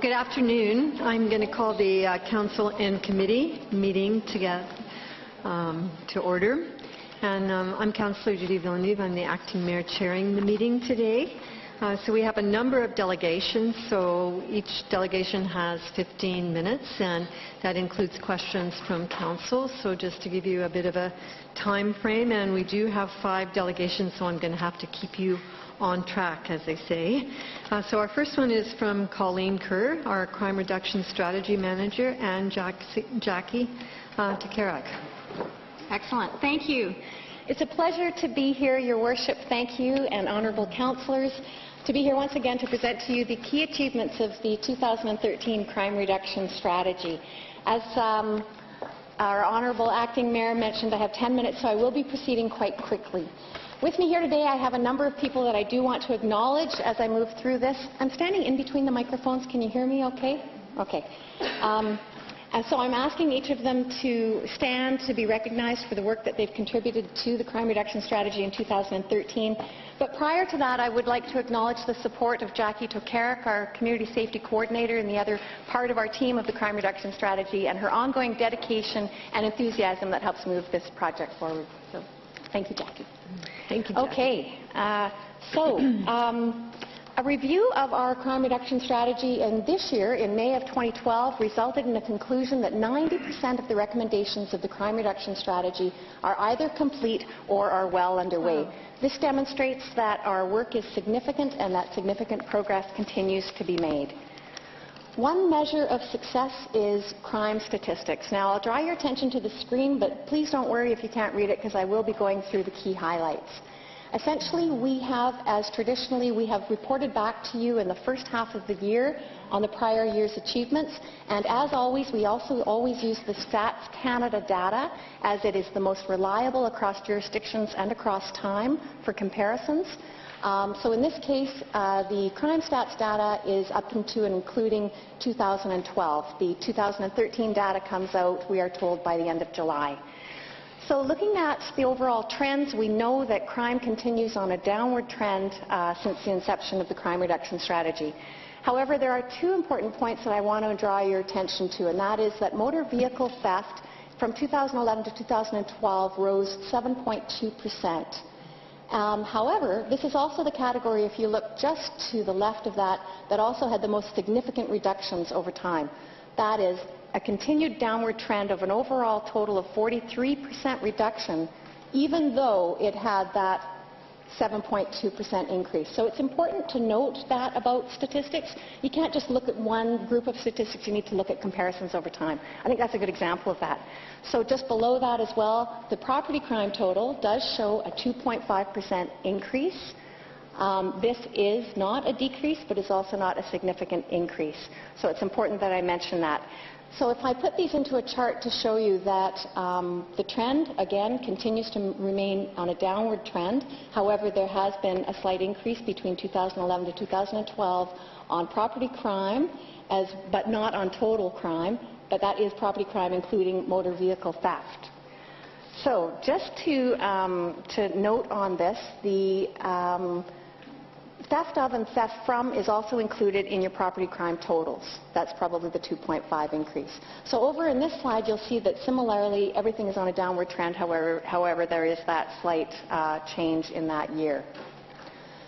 Good afternoon. I'm going to call the Council-in-Committee meeting to order. And I'm Councillor Judy Villeneuve. I'm the acting mayor chairing the meeting today. So we have a number of delegations. So each delegation has 15 minutes, and that includes questions from council. So just to give you a bit of a time frame, and we do have 5 delegations, so I'm going to have to keep you on track, as they say. So our first one is from Colleen Kerr, our Crime Reduction Strategy Manager, and Jackie Takarak. Excellent. Thank you. It's a pleasure to be here, Your Worship. Thank you, and honourable councillors, to be here once again to present to you the key achievements of the 2013 Crime Reduction Strategy. As our honourable acting mayor mentioned, I have 10 minutes, so I will be proceeding quite quickly. With me here today, I have a number of people that I do want to acknowledge as I move through this. I'm standing in between the microphones. Can you hear me okay? Okay. And so I'm asking each of them to stand to be recognized for the work that they've contributed to the Crime Reduction Strategy in 2013. But prior to that, I would like to acknowledge the support of Jackie Takarak, our Community Safety Coordinator and the other part of our team of the Crime Reduction Strategy, and her ongoing dedication and enthusiasm that helps move this project forward. So, thank you, Jackie. Thank you, Jackie. Okay. A review of our crime reduction strategy this year, in May of 2012, resulted in a conclusion that 90% of the recommendations of the crime reduction strategy are either complete or are well underway. Wow. This demonstrates that our work is significant and that significant progress continues to be made. One measure of success is crime statistics. Now, I'll draw your attention to the screen, but please don't worry if you can't read it, because I will be going through the key highlights. Essentially, we have, as traditionally, we have reported back to you in the first half of the year on the prior year's achievements. And as always, we also always use the Stats Canada data, as it is the most reliable across jurisdictions and across time for comparisons. So in this case, the crime stats data is up to and including 2012. The 2013 data comes out, we are told, by the end of July. So looking at the overall trends, we know that crime continues on a downward trend since the inception of the crime reduction strategy. However, there are 2 important points that I want to draw your attention to, and that is that motor vehicle theft from 2011 to 2012 rose 7.2%. However, this is also the category, if you look just to the left of that, that also had the most significant reductions over time. That is a continued downward trend of an overall total of 43% reduction, even though it had that 7.2% increase. So it's important to note that about statistics. You can't just look at one group of statistics, you need to look at comparisons over time. I think that's a good example of that. So just below that as well, the property crime total does show a 2.5% increase. This is not a decrease, but is also not a significant increase. So it's important that I mention that. So if I put these into a chart to show you that the trend, again, continues to remain on a downward trend. However, there has been a slight increase between 2011 to 2012 on property crime, but not on total crime. But that is property crime, including motor vehicle theft. So just to note on this, the theft of and theft from is also included in your property crime totals. That's probably the 2.5 increase. So over in this slide, you'll see that similarly, everything is on a downward trend. However, there is that slight change in that year.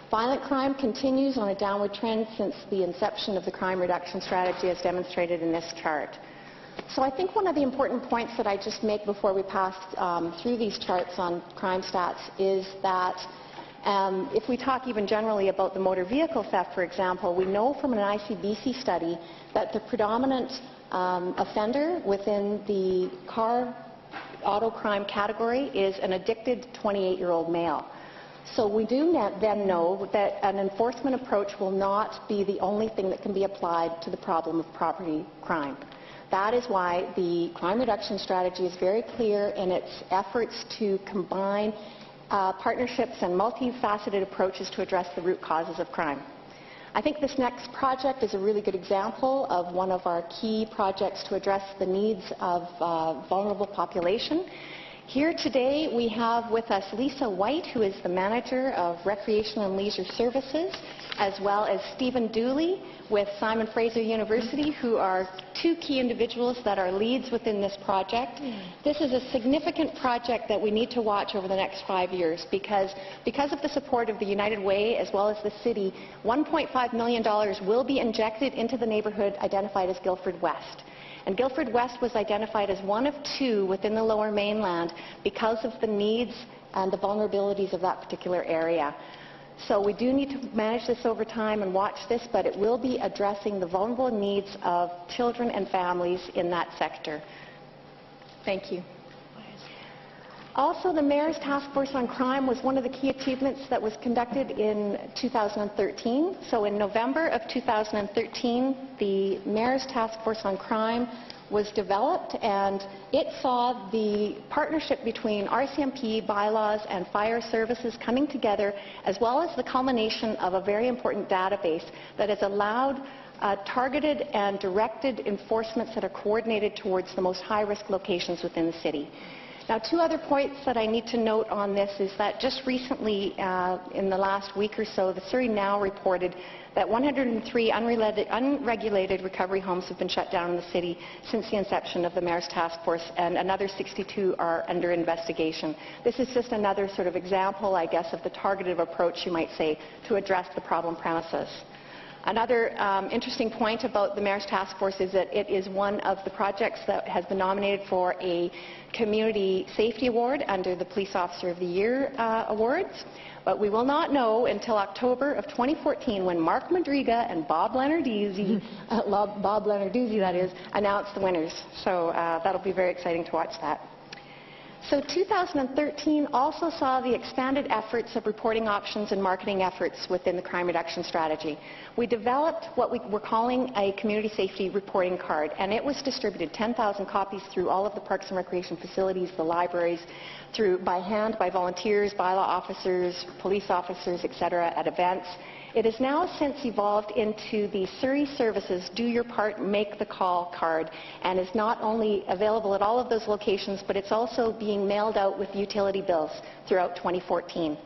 Violent crime continues on a downward trend since the inception of the crime reduction strategy, as demonstrated in this chart. So I think one of the important points that I just make before we pass through these charts on crime stats is that if we talk even generally about the motor vehicle theft, for example, we know from an ICBC study that the predominant offender within the auto crime category is an addicted 28-year-old male. So we do then know that an enforcement approach will not be the only thing that can be applied to the problem of property crime. That is why the crime reduction strategy is very clear in its efforts to combine partnerships and multifaceted approaches to address the root causes of crime. I think this next project is a really good example of one of our key projects to address the needs of vulnerable population. Here today we have with us Lisa White, who is the Manager of Recreation and Leisure Services, as well as Stephen Dooley with Simon Fraser University, who are two key individuals that are leads within this project. This is a significant project that we need to watch over the next 5 years because of the support of the United Way as well as the city, $1.5 million will be injected into the neighbourhood identified as Guildford West. And Guildford West was identified as one of two within the Lower Mainland because of the needs and the vulnerabilities of that particular area. So we do need to manage this over time and watch this, but it will be addressing the vulnerable needs of children and families in that sector. Thank you. Also, the Mayor's Task Force on Crime was one of the key achievements that was conducted in 2013. So in November of 2013, the Mayor's Task Force on Crime was developed, and it saw the partnership between RCMP, bylaws, and fire services coming together, as well as the culmination of a very important database that has allowed targeted and directed enforcements that are coordinated towards the most high-risk locations within the city. Now, two other points that I need to note on this is that just recently, in the last week or so, the Surrey Now reported that 103 unregulated recovery homes have been shut down in the city since the inception of the Mayor's Task Force, and another 62 are under investigation. This is just another sort of example, I guess, of the targeted approach, you might say, to address the problem premises. Another interesting point about the Mayor's Task Force is that it is one of the projects that has been nominated for a Community Safety Award under the Police Officer of the Year Awards. But we will not know until October of 2014 when Mark Madriga and Bob Leonarduzzi, that is, announce the winners. So that'll be very exciting to watch that. So 2013 also saw the expanded efforts of reporting options and marketing efforts within the crime reduction strategy. We developed what we were calling a community safety reporting card, and it was distributed 10,000 copies through all of the parks and recreation facilities, the libraries, by hand by volunteers, bylaw officers, police officers, etc. at events. It has now since evolved into the Surrey Services Do Your Part, Make the Call card, and is not only available at all of those locations, but it's also being mailed out with utility bills throughout 2014.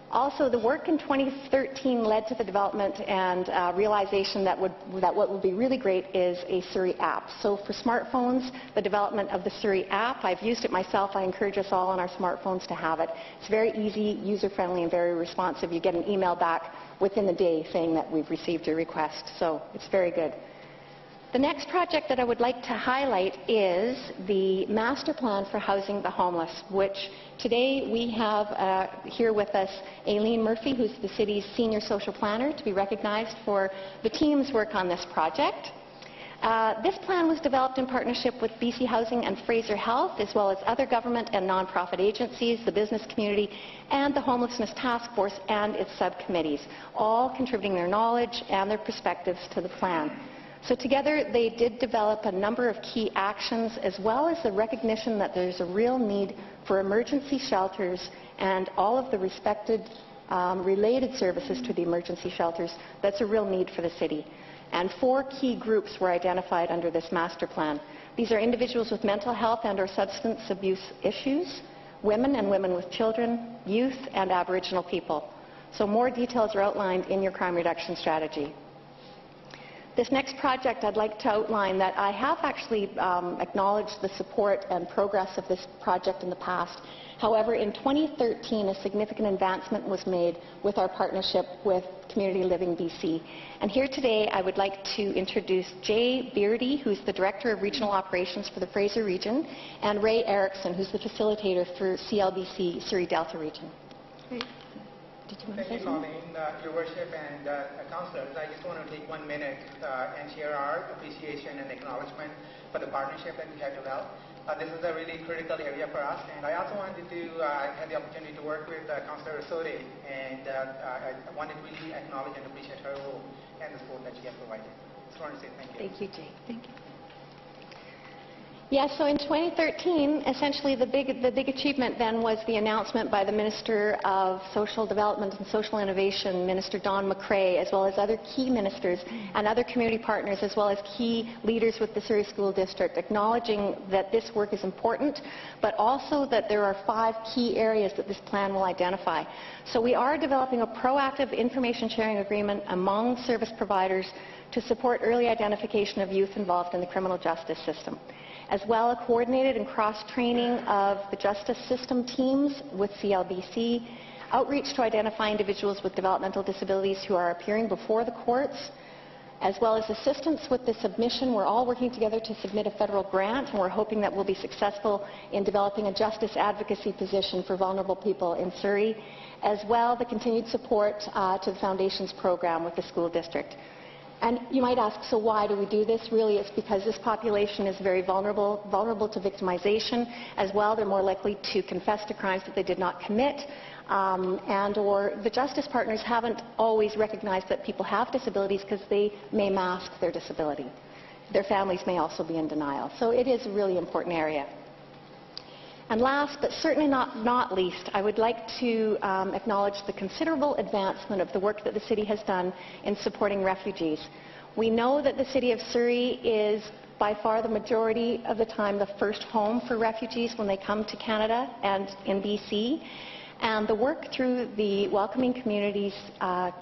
Also, the work in 2013 led to the development and realization that what would be really great is a Surrey app. So for smartphones, the development of the Surrey app, I've used it myself. I encourage us all on our smartphones to have it. It's very easy, user-friendly, and very responsive. You get an email back within the day saying that we've received your request. So it's very good. The next project that I would like to highlight is the Master Plan for Housing the Homeless, which today we have here with us Aileen Murphy, who's the city's senior social planner, to be recognized for the team's work on this project. This plan was developed in partnership with BC Housing and Fraser Health, as well as other government and non-profit agencies, the business community, and the Homelessness Task Force and its subcommittees, all contributing their knowledge and their perspectives to the plan. So together they did develop a number of key actions, as well as the recognition that there's a real need for emergency shelters and all of the respected related services to the emergency shelters. That's a real need for the city. And 4 key groups were identified under this master plan. These are individuals with mental health and/or substance abuse issues, women and women with children, youth, and Aboriginal people. So more details are outlined in your crime reduction strategy. This next project I'd like to outline that I have actually acknowledged the support and progress of this project in the past. However, in 2013, a significant advancement was made with our partnership with Community Living BC. And here today, I would like to introduce Jay Beardy, who's the Director of Regional Operations for the Fraser Region, and Ray Erickson, who's the Facilitator for CLBC Surrey Delta Region. Great. Did you want to say something? Thank you, Colleen, Your Worship, and Councillors. I just want to take 1 minute and share our appreciation and acknowledgement for the partnership that we have developed. This is a really critical area for us, and I also wanted to have the opportunity to work with Councillor Sode, and I wanted to really acknowledge and appreciate her role and the support that she has provided. Just wanted to say thank you. Thank you, Jay. Thank you. Yes, so in 2013, essentially the big achievement then was the announcement by the Minister of Social Development and Social Innovation, Minister Don McCrae, as well as other key ministers and other community partners, as well as key leaders with the Surrey School District, acknowledging that this work is important, but also that there are 5 key areas that this plan will identify. So we are developing a proactive information sharing agreement among service providers to support early identification of youth involved in the criminal justice system. As well, a coordinated and cross-training of the justice system teams with CLBC, outreach to identify individuals with developmental disabilities who are appearing before the courts, as well as assistance with the submission. We're all working together to submit a federal grant, and we're hoping that we'll be successful in developing a justice advocacy position for vulnerable people in Surrey, as well the continued support to the Foundations program with the school district. And you might ask, so why do we do this? Really, it's because this population is very vulnerable to victimization. As well, they're more likely to confess to crimes that they did not commit, and/or the justice partners haven't always recognized that people have disabilities because they may mask their disability. Their families may also be in denial. So it is a really important area. And last, but certainly not least, I would like to acknowledge the considerable advancement of the work that the city has done in supporting refugees. We know that the city of Surrey is by far the majority of the time the first home for refugees when they come to Canada and in BC. And the work through the Welcoming Communities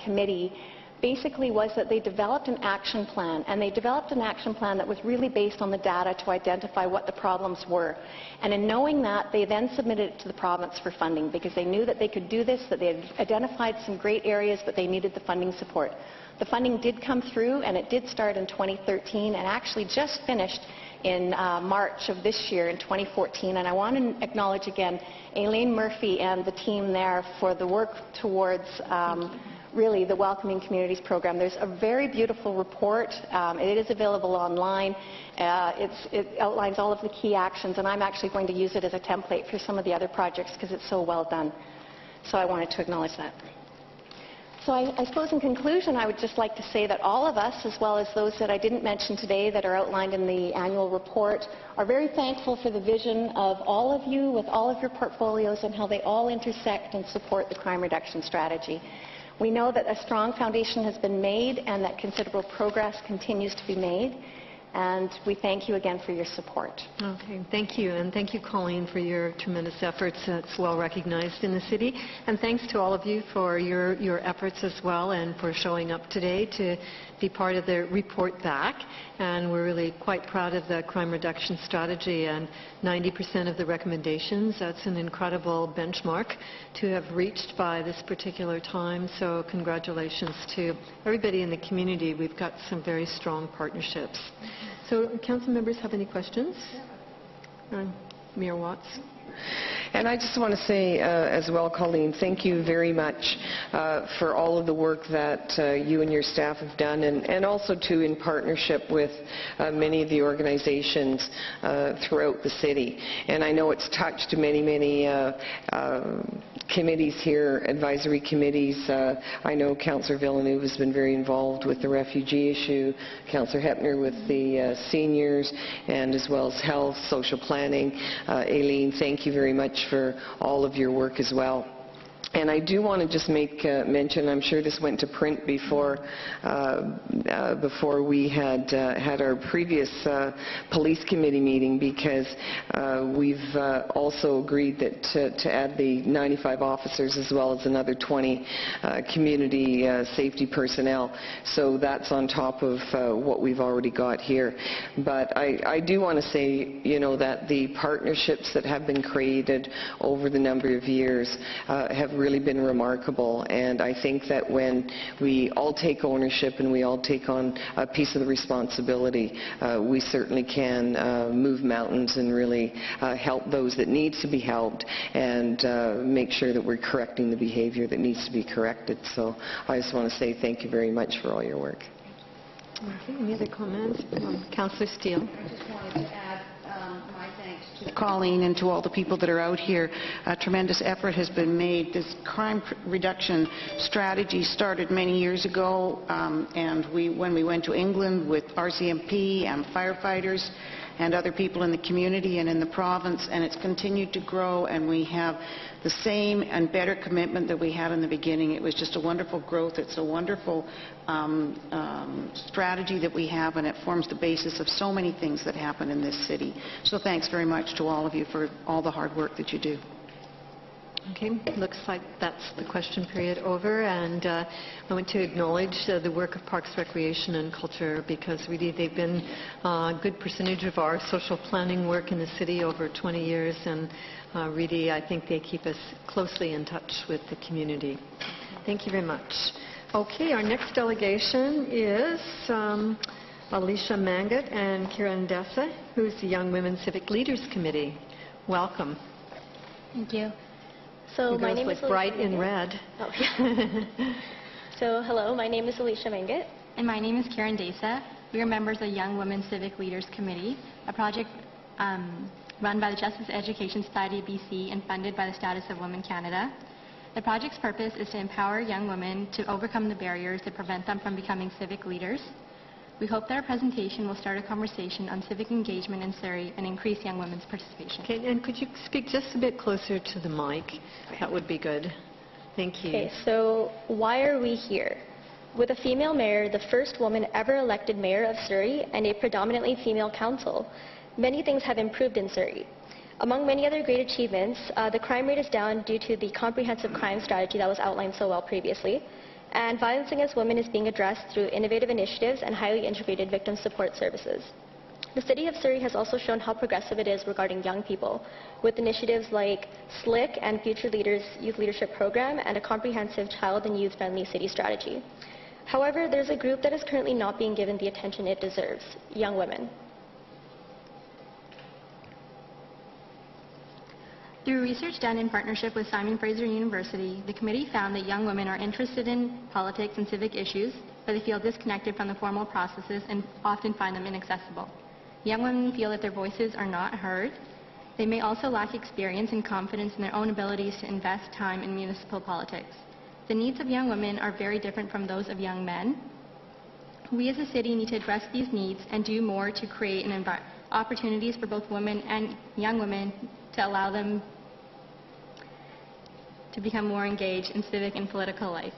Committee basically was that they developed an action plan, and they developed an action plan that was really based on the data to identify what the problems were. And in knowing that, they then submitted it to the province for funding because they knew that they could do this, that they had identified some great areas, but they needed the funding support. The funding did come through, and it did start in 2013 and actually just finished in March of this year in 2014. And I want to acknowledge again Aileen Murphy and the team there for the work towards really the Welcoming Communities program. There's a very beautiful report. It is available online. It outlines all of the key actions, and I'm actually going to use it as a template for some of the other projects because it's so well done. So I wanted to acknowledge that. So I suppose in conclusion, I would just like to say that all of us, as well as those that I didn't mention today that are outlined in the annual report, are very thankful for the vision of all of you with all of your portfolios and how they all intersect and support the crime reduction strategy. We know that a strong foundation has been made and that considerable progress continues to be made. And we thank you again for your support. Okay, thank you. And thank you, Colleen, for your tremendous efforts. It's well recognized in the city. And thanks to all of you for your efforts as well and for showing up today to be part of the report back. And we're really quite proud of the crime reduction strategy and 90% of the recommendations. That's an incredible benchmark to have reached by this particular time. So congratulations to everybody in the community. We've got some very strong partnerships. So council members have any questions? Mayor Watts. And I just want to say as well, Colleen, thank you very much for all of the work that you and your staff have done, and also too in partnership with many of the organizations throughout the city. And I know it's touched many committees here, advisory committees. I know Councillor Villeneuve has been very involved with the refugee issue, Councillor Hepner with the seniors, and as well as health, social planning. Aileen, thank you very much for all of your work as well. And I do want to just make mention, I'm sure this went to print before we had our previous police committee meeting, because we've also agreed that to add the 95 officers as well as another 20 community safety personnel. So that's on top of what we've already got here. But I do want to say, you know, that the partnerships that have been created over the number of years have really been remarkable, and I think that when we all take ownership and we all take on a piece of the responsibility, we certainly can move mountains and really help those that need to be helped, and make sure that we're correcting the behavior that needs to be corrected. So I just want to say thank you very much for all your work. Okay, any other comments? Councillor Steele. I just wanted to add My thanks to Colleen and to all the people that are out here. A tremendous effort has been made. This crime reduction strategy started many years ago, and when we went to England with RCMP and firefighters and other people in the community and in the province, and it's continued to grow, and we have the same and better commitment that we had in the beginning. It was just a wonderful growth. It's a wonderful strategy that we have, and it forms the basis of so many things that happen in this city. So thanks very much to all of you for all the hard work that you do. Okay, looks like that's the question period over, and I want to acknowledge the work of Parks, Recreation and Culture, because really they've been a good percentage of our social planning work in the city over 20 years, and really I think they keep us closely in touch with the community. Thank you very much. Okay, our next delegation is Alicia Mangat and Karen Dessa, who's the Young Women Civic Leaders Committee. Welcome. Thank you. So my name is bright in red. Oh, yeah. So hello, my name is Alicia Mangat. And my name is Karen Dessa. We are members of the Young Women Civic Leaders Committee, a project run by the Justice Education Society of BC and funded by the Status of Women Canada. The project's purpose is to empower young women to overcome the barriers that prevent them from becoming civic leaders. We hope that our presentation will start a conversation on civic engagement in Surrey and increase young women's participation. Okay, and could you speak just a bit closer to the mic? That would be good. Thank you. Okay, so why are we here? With a female mayor, the first woman ever elected mayor of Surrey, and a predominantly female council, many things have improved in Surrey. Among many other great achievements, the crime rate is down due to the comprehensive crime strategy that was outlined so well previously. And violence against women is being addressed through innovative initiatives and highly integrated victim support services. The City of Surrey has also shown how progressive it is regarding young people, with initiatives like SLIC and Future Leaders Youth Leadership Program and a comprehensive child and youth-friendly city strategy. However, there's a group that is currently not being given the attention it deserves: young women. Through research done in partnership with Simon Fraser University, the committee found that young women are interested in politics and civic issues, but they feel disconnected from the formal processes and often find them inaccessible. Young women feel that their voices are not heard. They may also lack experience and confidence in their own abilities to invest time in municipal politics. The needs of young women are very different from those of young men. We as a city need to address these needs and do more to create opportunities for both women and young women to allow them to become more engaged in civic and political life.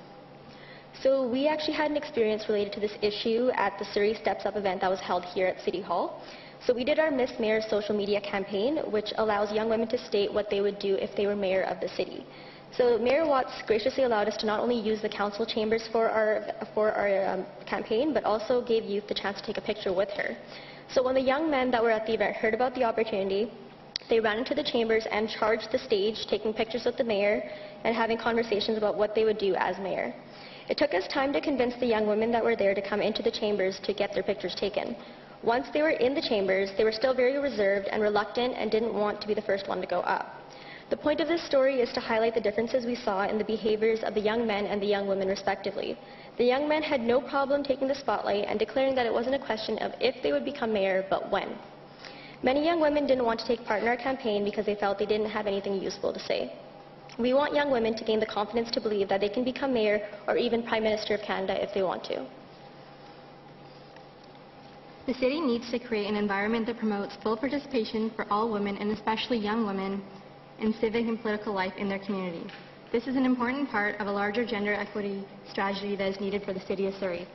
So we actually had an experience related to this issue at the Surrey Steps Up event that was held here at City Hall. So we did our Miss Mayor social media campaign, which allows young women to state what they would do if they were mayor of the city. So Mayor Watts graciously allowed us to not only use the council chambers for our campaign, but also gave youth the chance to take a picture with her. So when the young men that were at the event heard about the opportunity, they ran into the chambers and charged the stage, taking pictures with the mayor and having conversations about what they would do as mayor. It took us time to convince the young women that were there to come into the chambers to get their pictures taken. Once they were in the chambers, they were still very reserved and reluctant and didn't want to be the first one to go up. The point of this story is to highlight the differences we saw in the behaviors of the young men and the young women respectively. The young men had no problem taking the spotlight and declaring that it wasn't a question of if they would become mayor, but when. Many young women didn't want to take part in our campaign because they felt they didn't have anything useful to say. We want young women to gain the confidence to believe that they can become mayor or even Prime Minister of Canada if they want to. The city needs to create an environment that promotes full participation for all women, and especially young women, in civic and political life in their community. This is an important part of a larger gender equity strategy that is needed for the City of Surrey.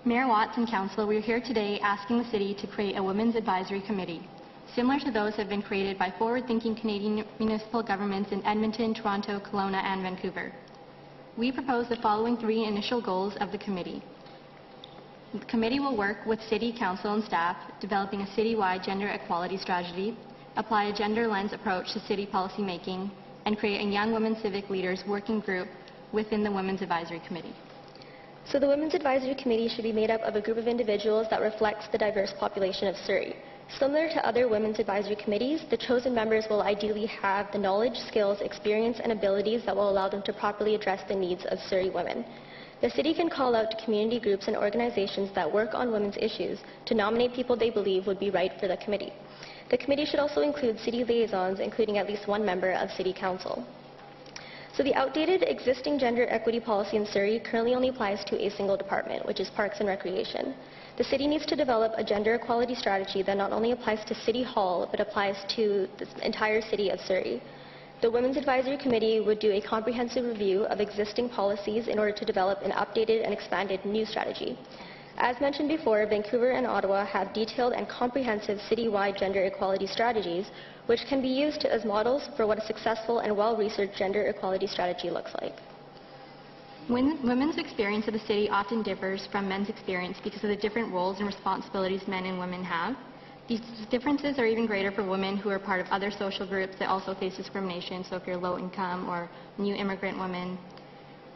Mayor Watts and Council, we are here today asking the City to create a Women's Advisory Committee, similar to those that have been created by forward-thinking Canadian municipal governments in Edmonton, Toronto, Kelowna, and Vancouver. We propose the following 3 initial goals of the committee. The committee will work with City Council and staff, developing a citywide gender equality strategy, apply a gender lens approach to city policy making, and create a Young Women Civic Leaders working group within the Women's Advisory Committee. So the Women's Advisory Committee should be made up of a group of individuals that reflects the diverse population of Surrey. Similar to other Women's Advisory Committees, the chosen members will ideally have the knowledge, skills, experience, and abilities that will allow them to properly address the needs of Surrey women. The city can call out to community groups and organizations that work on women's issues to nominate people they believe would be right for the committee. The committee should also include city liaisons, including at least one member of City Council. So the outdated existing gender equity policy in Surrey currently only applies to a single department, which is Parks and Recreation. The city needs to develop a gender equality strategy that not only applies to City Hall, but applies to the entire city of Surrey. The Women's Advisory Committee would do a comprehensive review of existing policies in order to develop an updated and expanded new strategy. As mentioned before, Vancouver and Ottawa have detailed and comprehensive citywide gender equality strategies, which can be used as models for what a successful and well-researched gender equality strategy looks like. Women's experience of the city often differs from men's experience because of the different roles and responsibilities men and women have. These differences are even greater for women who are part of other social groups that also face discrimination, so if you're low income or new immigrant women.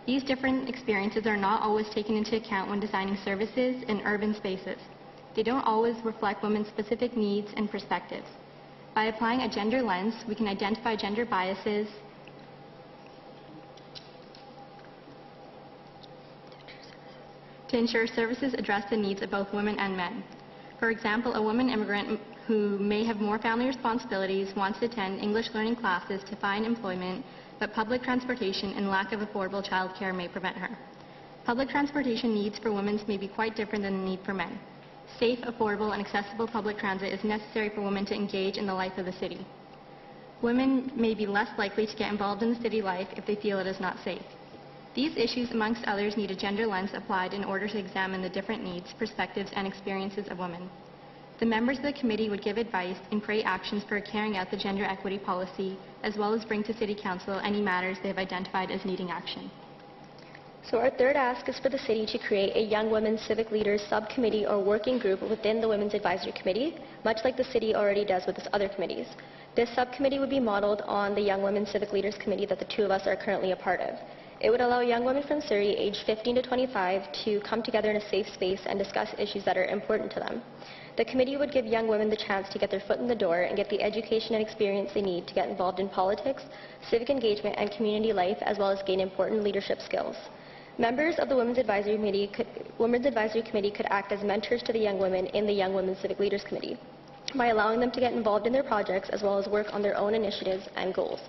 These different experiences are not always taken into account when designing services in urban spaces. They don't always reflect women's specific needs and perspectives. By applying a gender lens, we can identify gender biases to ensure services address the needs of both women and men. For example, a woman immigrant who may have more family responsibilities wants to attend English learning classes to find employment, but public transportation and lack of affordable childcare may prevent her. Public transportation needs for women may be quite different than the need for men. Safe, affordable, and accessible public transit is necessary for women to engage in the life of the city. Women may be less likely to get involved in the city life if they feel it is not safe. These issues, amongst others, need a gender lens applied in order to examine the different needs, perspectives, and experiences of women. The members of the committee would give advice and create actions for carrying out the gender equity policy, as well as bring to City Council any matters they have identified as needing action. So our third ask is for the city to create a Young Women Civic Leaders Subcommittee or working group within the Women's Advisory Committee, much like the city already does with its other committees. This subcommittee would be modeled on the Young Women Civic Leaders Committee that the two of us are currently a part of. It would allow young women from Surrey aged 15 to 25 to come together in a safe space and discuss issues that are important to them. The committee would give young women the chance to get their foot in the door and get the education and experience they need to get involved in politics, civic engagement, and community life, as well as gain important leadership skills. Members of the Women's Advisory Committee could act as mentors to the young women in the Young Women Civic Leaders Committee by allowing them to get involved in their projects as well as work on their own initiatives and goals.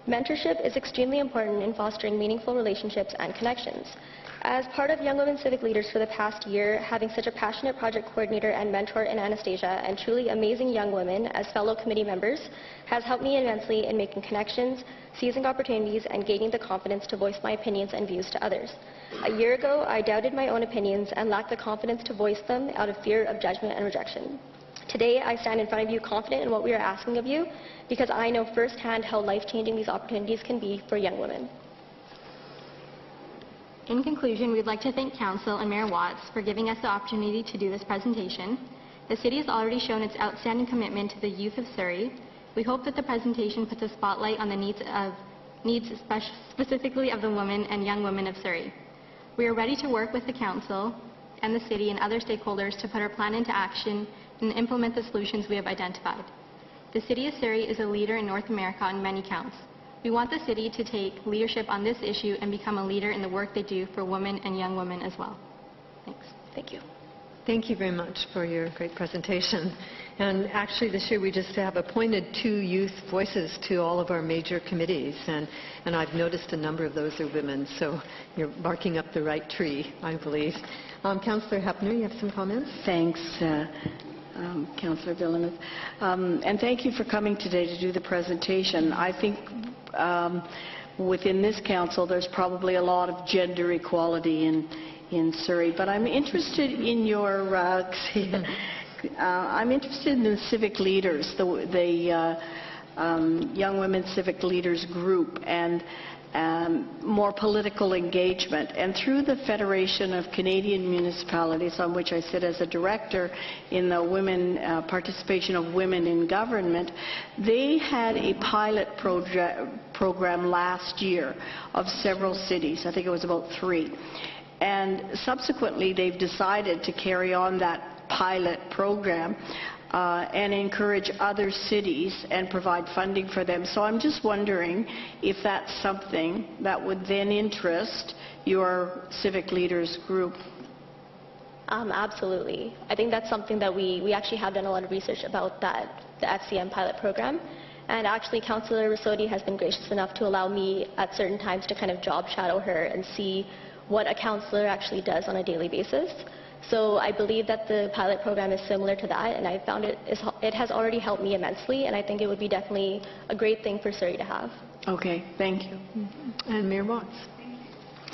Mentorship is extremely important in fostering meaningful relationships and connections. As part of Young Women Civic Leaders for the past year, having such a passionate project coordinator and mentor in Anastasia and truly amazing young women as fellow committee members has helped me immensely in making connections, seizing opportunities, and gaining the confidence to voice my opinions and views to others. A year ago, I doubted my own opinions and lacked the confidence to voice them out of fear of judgment and rejection. Today, I stand in front of you confident in what we are asking of you because I know firsthand how life-changing these opportunities can be for young women. In conclusion, we'd like to thank Council and Mayor Watts for giving us the opportunity to do this presentation. The city has already shown its outstanding commitment to the youth of Surrey. We hope that the presentation puts a spotlight on the needs specifically of the women and young women of Surrey. We are ready to work with the Council and the city and other stakeholders to put our plan into action and implement the solutions we have identified. The city of Surrey is a leader in North America on many counts. We want the city to take leadership on this issue and become a leader in the work they do for women and young women as well. Thanks. Thank you. Thank you very much for your great presentation. And actually this year we just have appointed 2 youth voices to all of our major committees, and I've noticed a number of those are women, so you're barking up the right tree, I believe. Councillor Hepner, you have some comments? Thanks, Councillor Villeneuve. And thank you for coming today to do the presentation. I think within this council there's probably a lot of gender equality in Surrey, but I'm interested in your I'm interested in the civic leaders, the Young Women Civic Leaders Group, and more political engagement. And through the Federation of Canadian Municipalities, on which I sit as a director in the participation of women in government, they had a pilot program last year of several cities. I think it was about 3. And subsequently, they've decided to carry on that pilot program and encourage other cities and provide funding for them. So I'm just wondering if that's something that would then interest your civic leaders group. Absolutely. I think that's something that we actually have done a lot of research about, that the FCM pilot program. And actually, Councillor Rasodi has been gracious enough to allow me at certain times to kind of job shadow her and see what a councillor actually does on a daily basis. So I believe that the pilot program is similar to that, and I found it has already helped me immensely, and I think it would be definitely a great thing for Surrey to have. Okay, thank you. And Mayor Watts.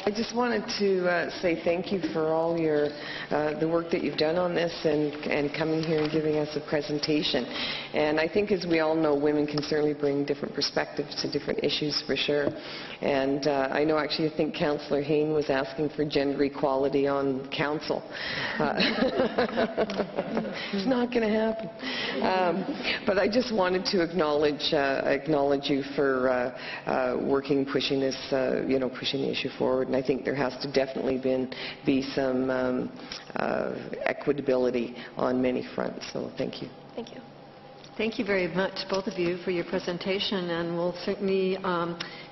I just wanted to say thank you for all your the work that you've done on this and coming here and giving us a presentation. And I think, as we all know, women can certainly bring different perspectives to different issues for sure. And I know, actually, I think Councillor Hayne was asking for gender equality on council. It's not going to happen. But I just wanted to acknowledge you for working, pushing this, pushing the issue forward. And I think there has to definitely be some equitability on many fronts. So thank you. Thank you. Thank you very much, both of you, for your presentation, and we'll certainly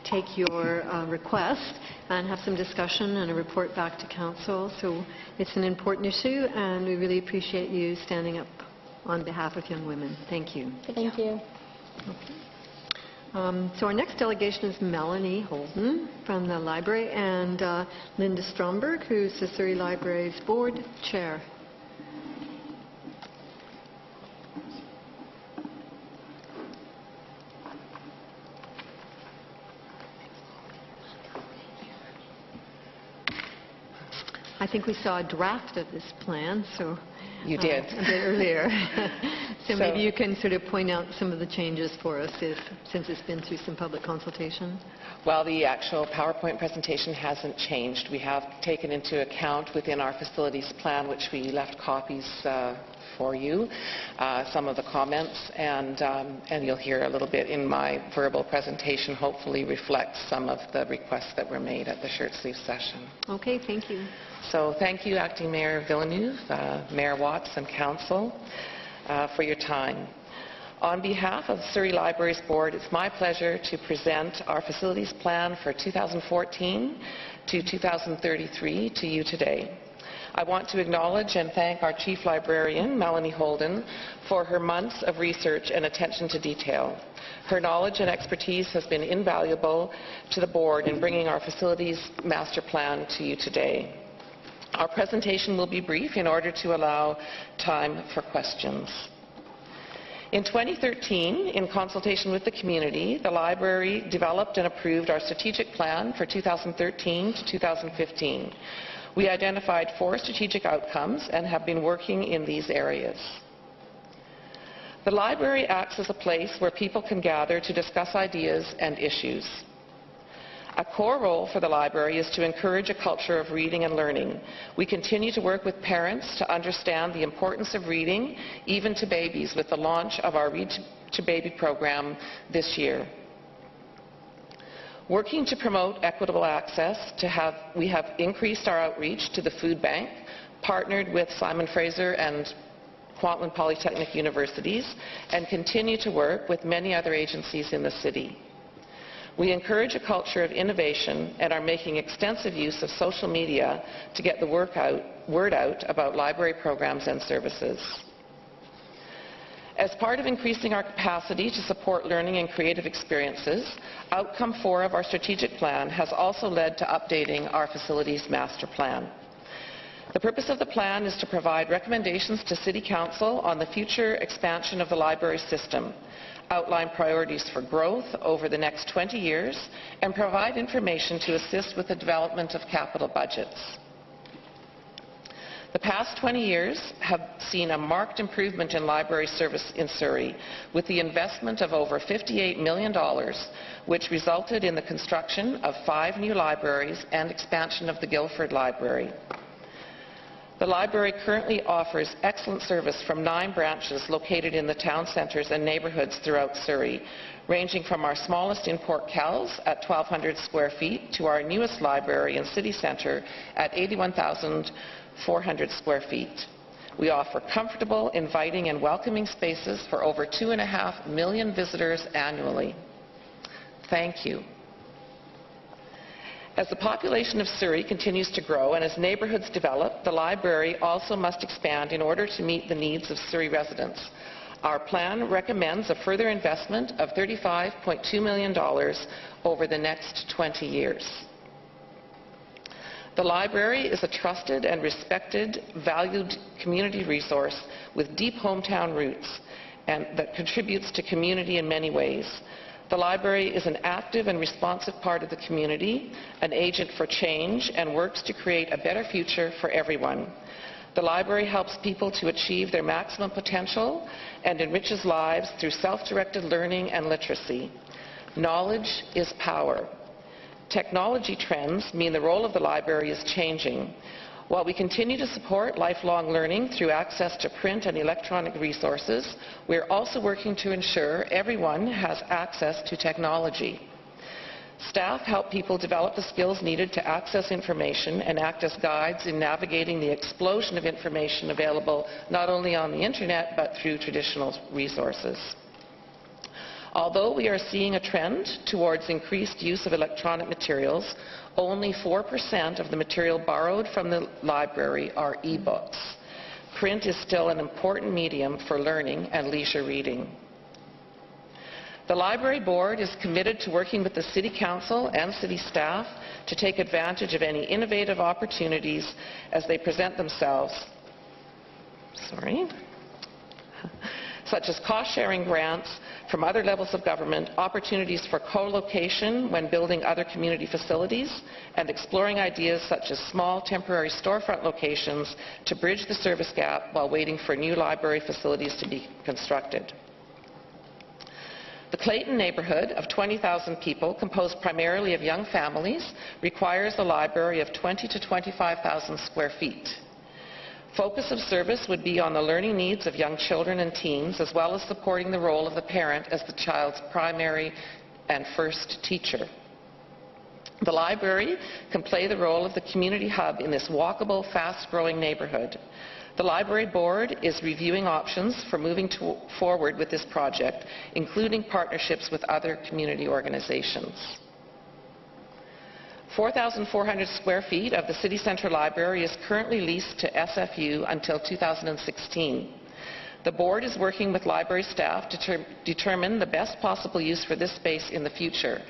take your request and have some discussion and a report back to Council. So it's an important issue, and we really appreciate you standing up on behalf of young women. Thank you. Thank you. Okay. So our next delegation is Melanie Holden from the library, and Linda Stromberg, who's the Surrey Library's board chair. I think we saw a draft of this plan, so you did a bit earlier. So maybe you can sort of point out some of the changes for us, since it's been through some public consultation. Well, the actual PowerPoint presentation hasn't changed. We have taken into account within our facilities plan, which we left copies for you, some of the comments, and you'll hear a little bit in my verbal presentation, hopefully reflects some of the requests that were made at the shirt sleeve session. Okay, thank you. So thank you, Acting Mayor Villeneuve, Mayor Watts, and Council for your time. On behalf of Surrey Libraries Board, it's my pleasure to present our facilities plan for 2014 to 2033 to you today. I want to acknowledge and thank our Chief Librarian, Melanie Holden, for her months of research and attention to detail. Her knowledge and expertise has been invaluable to the Board in bringing our facilities master plan to you today. Our presentation will be brief in order to allow time for questions. In 2013, in consultation with the community, the library developed and approved our strategic plan for 2013 to 2015. We identified 4 strategic outcomes and have been working in these areas. The library acts as a place where people can gather to discuss ideas and issues. A core role for the library is to encourage a culture of reading and learning. We continue to work with parents to understand the importance of reading, even to babies, with the launch of our Read to Baby program this year. Working to promote equitable access, we have increased our outreach to the food bank, partnered with Simon Fraser and Kwantlen Polytechnic Universities, and continue to work with many other agencies in the city. We encourage a culture of innovation and are making extensive use of social media to get the word out about library programs and services. As part of increasing our capacity to support learning and creative experiences, Outcome 4 of our strategic plan has also led to updating our facilities master plan. The purpose of the plan is to provide recommendations to City Council on the future expansion of the library system, outline priorities for growth over the next 20 years, and provide information to assist with the development of capital budgets. The past 20 years have seen a marked improvement in library service in Surrey, with the investment of over $58 million, which resulted in the construction of 5 new libraries and expansion of the Guildford Library. The library currently offers excellent service from 9 branches located in the town centres and neighbourhoods throughout Surrey, ranging from our smallest in Port Kells at 1,200 square feet to our newest library in City Centre at 81,400 square feet. We offer comfortable, inviting, and welcoming spaces for over 2.5 million visitors annually. Thank you. As the population of Surrey continues to grow and as neighbourhoods develop, the library also must expand in order to meet the needs of Surrey residents. Our plan recommends a further investment of $35.2 million over the next 20 years. The library is a trusted and respected, valued community resource with deep hometown roots and that contributes to community in many ways. The library is an active and responsive part of the community, an agent for change, and works to create a better future for everyone. The library helps people to achieve their maximum potential and enriches lives through self-directed learning and literacy. Knowledge is power. Technology trends mean the role of the library is changing. While we continue to support lifelong learning through access to print and electronic resources, we are also working to ensure everyone has access to technology. Staff help people develop the skills needed to access information and act as guides in navigating the explosion of information available not only on the internet but through traditional resources. Although we are seeing a trend towards increased use of electronic materials, only 4% of the material borrowed from the library are e-books. Print is still an important medium for learning and leisure reading. The Library Board is committed to working with the City Council and City staff to take advantage of any innovative opportunities as they present themselves. Such as cost-sharing grants from other levels of government, opportunities for co-location when building other community facilities, and exploring ideas such as small temporary storefront locations to bridge the service gap while waiting for new library facilities to be constructed. The Clayton neighbourhood of 20,000 people, composed primarily of young families, requires a library of 20 to 25,000 square feet. Focus of service would be on the learning needs of young children and teens, as well as supporting the role of the parent as the child's primary and first teacher. The library can play the role of the community hub in this walkable, fast-growing neighbourhood. The Library Board is reviewing options for moving forward with this project, including partnerships with other community organizations. 4,400 square feet of the City Centre Library is currently leased to SFU until 2016. The Board is working with library staff to determine the best possible use for this space in the future.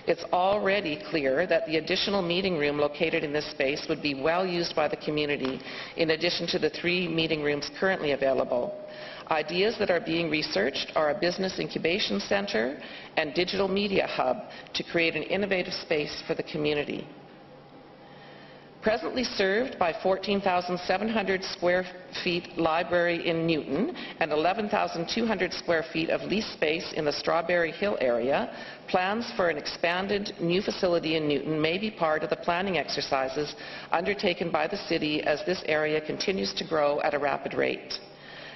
It's already clear that the additional meeting room located in this space would be well used by the community, in addition to the 3 meeting rooms currently available. Ideas that are being researched are a business incubation centre and digital media hub to create an innovative space for the community. Presently served by 14,700 square feet library in Newton and 11,200 square feet of leased space in the Strawberry Hill area, plans for an expanded new facility in Newton may be part of the planning exercises undertaken by the city as this area continues to grow at a rapid rate.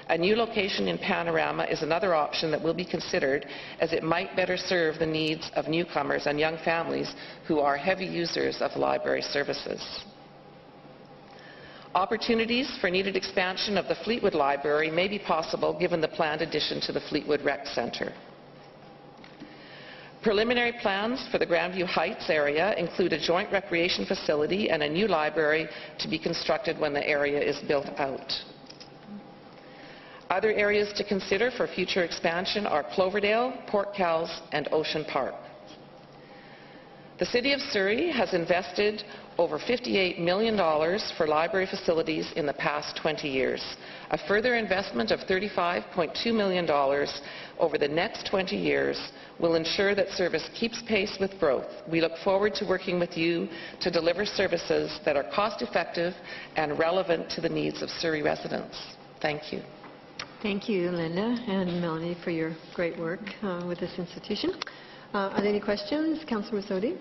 A new location in Panorama is another option that will be considered, as it might better serve the needs of newcomers and young families who are heavy users of library services. Opportunities for needed expansion of the Fleetwood Library may be possible given the planned addition to the Fleetwood Rec Centre. Preliminary plans for the Grandview Heights area include a joint recreation facility and a new library to be constructed when the area is built out. Other areas to consider for future expansion are Cloverdale, Port Kells, and Ocean Park. The City of Surrey has invested over $58 million for library facilities in the past 20 years. A further investment of $35.2 million over the next 20 years will ensure that service keeps pace with growth. We look forward to working with you to deliver services that are cost-effective and relevant to the needs of Surrey residents. Thank you. Thank you, Linda and Melanie, for your great work with this institution. Are there any questions? Councillor Sodi.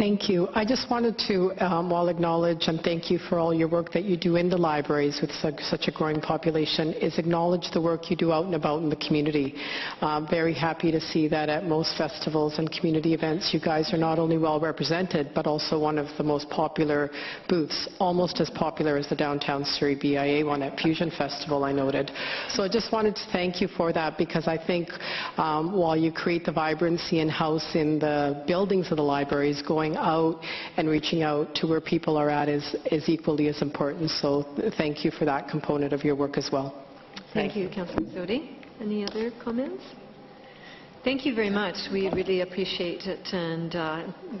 Thank you. I just wanted to acknowledge and thank you for all your work that you do in the libraries with such a growing population, is acknowledge the work you do out and about in the community. Very happy to see that at most festivals and community events you guys are not only well represented but also one of the most popular booths, almost as popular as the Downtown Surrey BIA one at Fusion Festival, I noted. So I just wanted to thank you for that, because I think while you create the vibrancy and house in the buildings of the libraries, going out and reaching out to where people are at is equally as important. So thank you for that component of your work as well. Thank you, Councillor Zodi. Any other comments? Thank you very much. We really appreciate it, and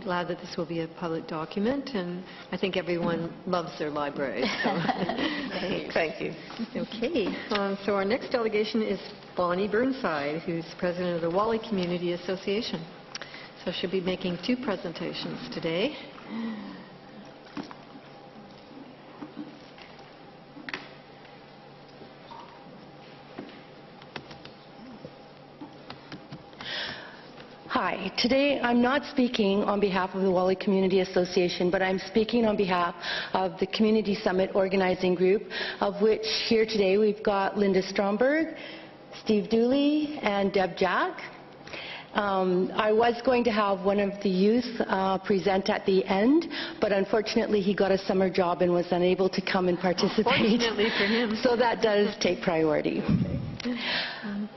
glad that this will be a public document, and I think everyone loves their library. So. Thank you. Okay, so our next delegation is Bonnie Burnside, who's president of the Whalley Community Association. So she'll be making 2 presentations today. Hi. Today I'm not speaking on behalf of the Whalley Community Association, but I'm speaking on behalf of the Community Summit Organizing Group, of which here today we've got Linda Stromberg, Steve Dooley, and Deb Jack. I was going to have one of the youth present at the end, but unfortunately he got a summer job and was unable to come and participate. Fortunately for him. So that does take priority.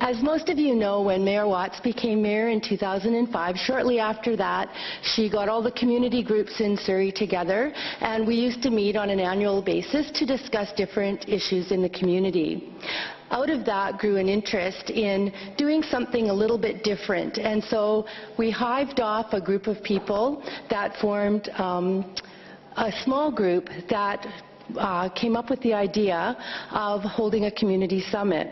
As most of you know, when Mayor Watts became mayor in 2005, shortly after that, she got all the community groups in Surrey together, and we used to meet on an annual basis to discuss different issues in the community. Out of that grew an interest in doing something a little bit different, and so we hived off a group of people that formed a small group that came up with the idea of holding a community summit.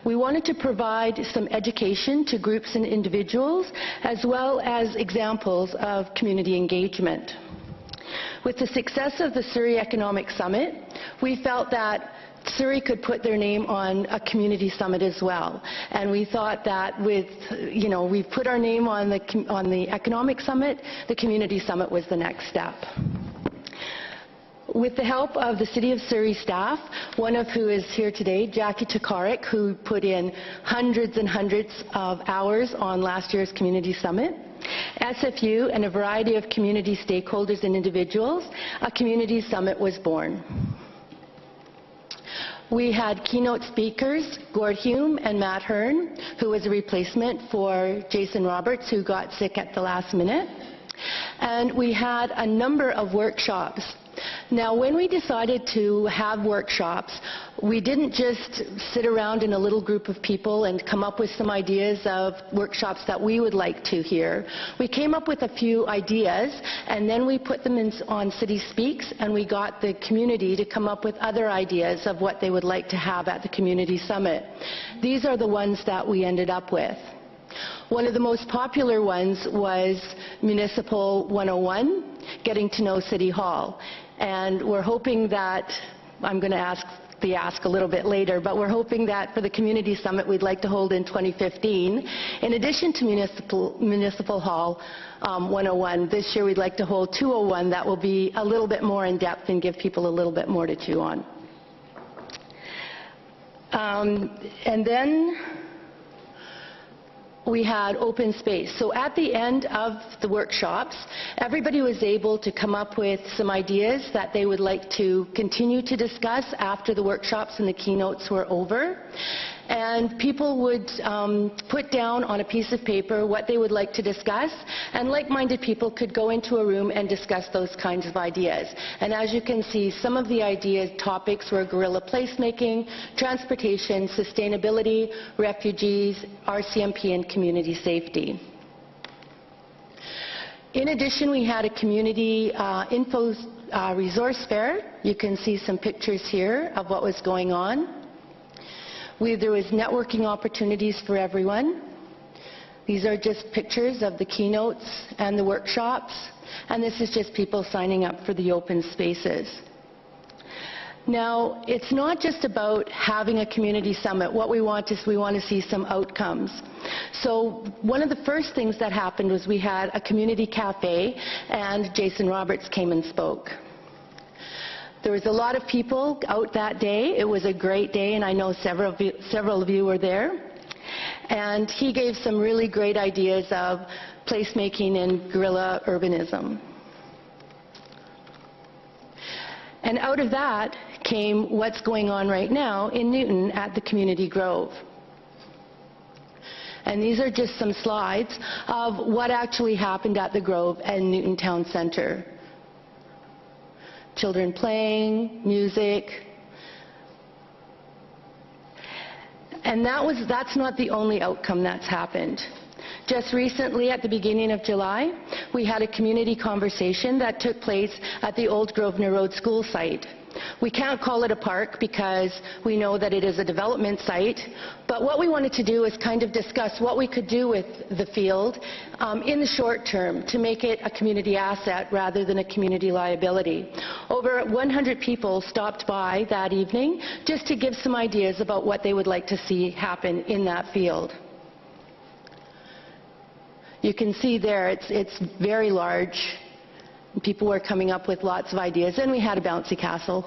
We wanted to provide some education to groups and individuals, as well as examples of community engagement. With the success of the Surrey Economic Summit, we felt that Surrey could put their name on a community summit as well. And we thought that with, we've put our name on the Economic Summit, the community summit was the next step. With the help of the City of Surrey staff, one of who is here today, Jackie Tokarek, who put in hundreds and hundreds of hours on last year's Community Summit, SFU, and a variety of community stakeholders and individuals, a Community Summit was born. We had keynote speakers, Gord Hume and Matt Hearn, who was a replacement for Jason Roberts, who got sick at the last minute. And we had a number of workshops. Now, when we decided to have workshops, we didn't just sit around in a little group of people and come up with some ideas of workshops that we would like to hear. We came up with a few ideas, and then we put them on City Speaks, and we got the community to come up with other ideas of what they would like to have at the Community Summit. These are the ones that we ended up with. One of the most popular ones was Municipal 101, Getting to Know City Hall. And we're hoping that, I'm going to ask a little bit later, but we're hoping that for the Community Summit we'd like to hold in 2015, in addition to Municipal Hall 101, this year we'd like to hold 201 that will be a little bit more in depth and give people a little bit more to chew on. And then we had open space. So at the end of the workshops, everybody was able to come up with some ideas that they would like to continue to discuss after the workshops and the keynotes were over. And people would put down on a piece of paper what they would like to discuss, and like-minded people could go into a room and discuss those kinds of ideas. And as you can see, some of the topics were guerrilla placemaking, transportation, sustainability, refugees, RCMP, and community safety. In addition, we had a community info resource fair. You can see some pictures here of what was going on. There was networking opportunities for everyone. These are just pictures of the keynotes and the workshops, and this is just people signing up for the open spaces. Now, it's not just about having a community summit. What we want is we want to see some outcomes. So one of the first things that happened was we had a community cafe, and Jason Roberts came and spoke. There was a lot of people out that day. It was a great day, and I know several of you were there. And he gave some really great ideas of placemaking and guerrilla urbanism. And out of that came what's going on right now in Newton at the Community Grove. And these are just some slides of what actually happened at the Grove and Newton Town Centre. Children playing, music. And that's not the only outcome that's happened. Just recently, at the beginning of July, we had a community conversation that took place at the Old Grosvenor Road school site. We can't call it a park because we know that it is a development site, but what we wanted to do is kind of discuss what we could do with the field in the short term to make it a community asset rather than a community liability. Over 100 people stopped by that evening just to give some ideas about what they would like to see happen in that field. You can see there it's very large. People were coming up with lots of ideas, and we had a bouncy castle.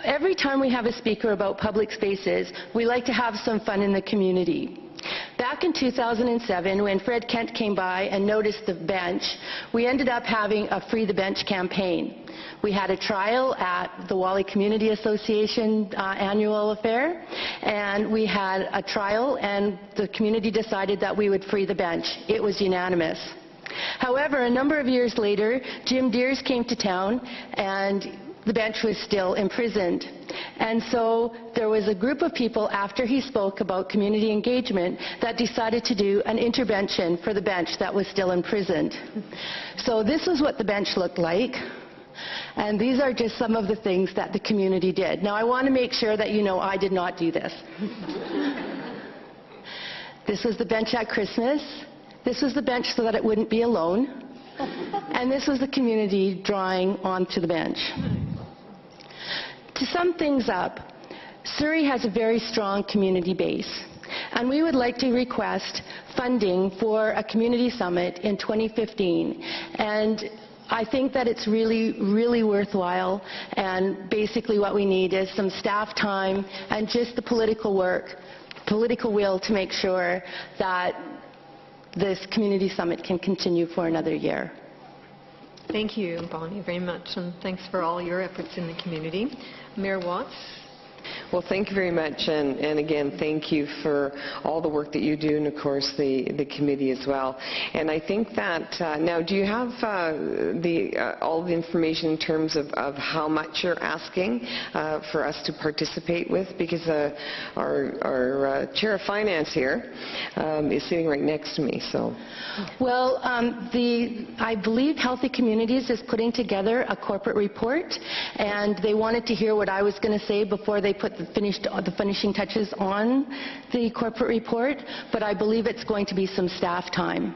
Every time we have a speaker about public spaces, we like to have some fun in the community. Back in 2007, when Fred Kent came by and noticed the bench, we ended up having a Free the Bench campaign. We had a trial at the Wally Community Association annual affair, and we had a trial, and the community decided that we would free the bench. It was unanimous. However, a number of years later, Jim Deers came to town, and the bench was still imprisoned. And so there was a group of people after he spoke about community engagement that decided to do an intervention for the bench that was still imprisoned. So this is what the bench looked like. And these are just some of the things that the community did. Now, I want to make sure that you know I did not do this. This was the bench at Christmas. This was the bench so that it wouldn't be alone. And this was the community drawing onto the bench. To sum things up, Surrey has a very strong community base, and we would like to request funding for a community summit in 2015. And I think that it's really, really worthwhile, and basically what we need is some staff time and just the political will to make sure that this community summit can continue for another year. Thank you, Bonnie, very much, and thanks for all your efforts in the community. Mayor Watts? Well, thank you very much, and again, thank you for all the work that you do, and of course the committee as well. And I think that, now, do you have all the information in terms of how much you're asking for us to participate with? Because our Chair of Finance here is sitting right next to me, so. Well, I believe Healthy Communities is putting together a corporate report, and they wanted to hear what I was going to say before they put the finishing touches on the corporate report, but I believe it's going to be some staff time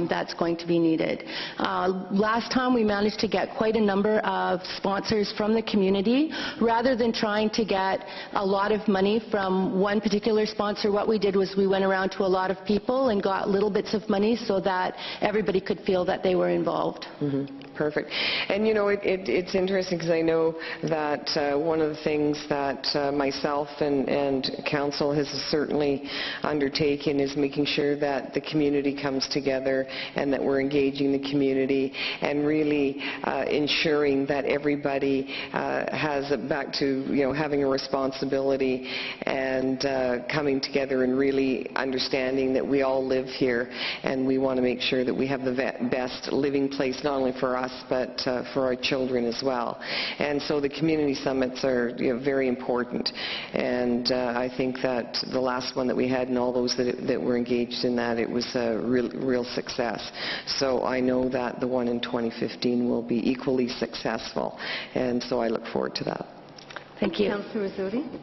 that's going to be needed. Last time we managed to get quite a number of sponsors from the community. Rather than trying to get a lot of money from one particular sponsor, what we did was we went around to a lot of people and got little bits of money so that everybody could feel that they were involved. Mm-hmm. Perfect. And you know, it's interesting because I know that one of the things that myself and Council has certainly undertaken is making sure that the community comes together and that we're engaging the community and really ensuring that everybody has back to, you know, having a responsibility and coming together and really understanding that we all live here and we want to make sure that we have the best living place not only for us but for our children as well. And so the community summits are, you know, very important, and I think that the last one that we had and all those that were engaged in that, it was a real success. So I know that the one in 2015 will be equally successful, and so I look forward to that. Thank you. Councillor Rizzotti?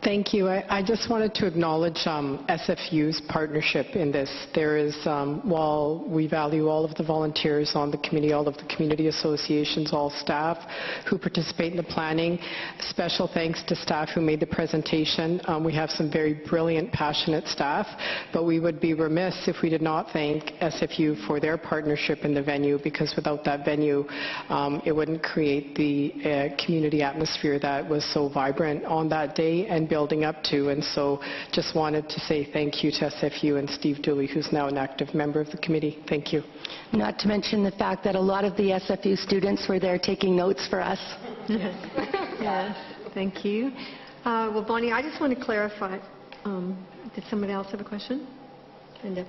Thank you. I just wanted to acknowledge SFU's partnership in this. There is, while we value all of the volunteers on the committee, all of the community associations, all staff who participate in the planning, special thanks to staff who made the presentation. We have some very brilliant, passionate staff, but we would be remiss if we did not thank SFU for their partnership in the venue, because without that venue, it wouldn't create the community atmosphere that was so vibrant on that day and building up to. And so just wanted to say thank you to SFU and Steve Dooley, who's now an active member of the committee. Thank you. Not to mention the fact that a lot of the SFU students were there taking notes for us. Yes, thank you. Well, Bonnie, I just want to clarify. Did somebody else have a question? Linda.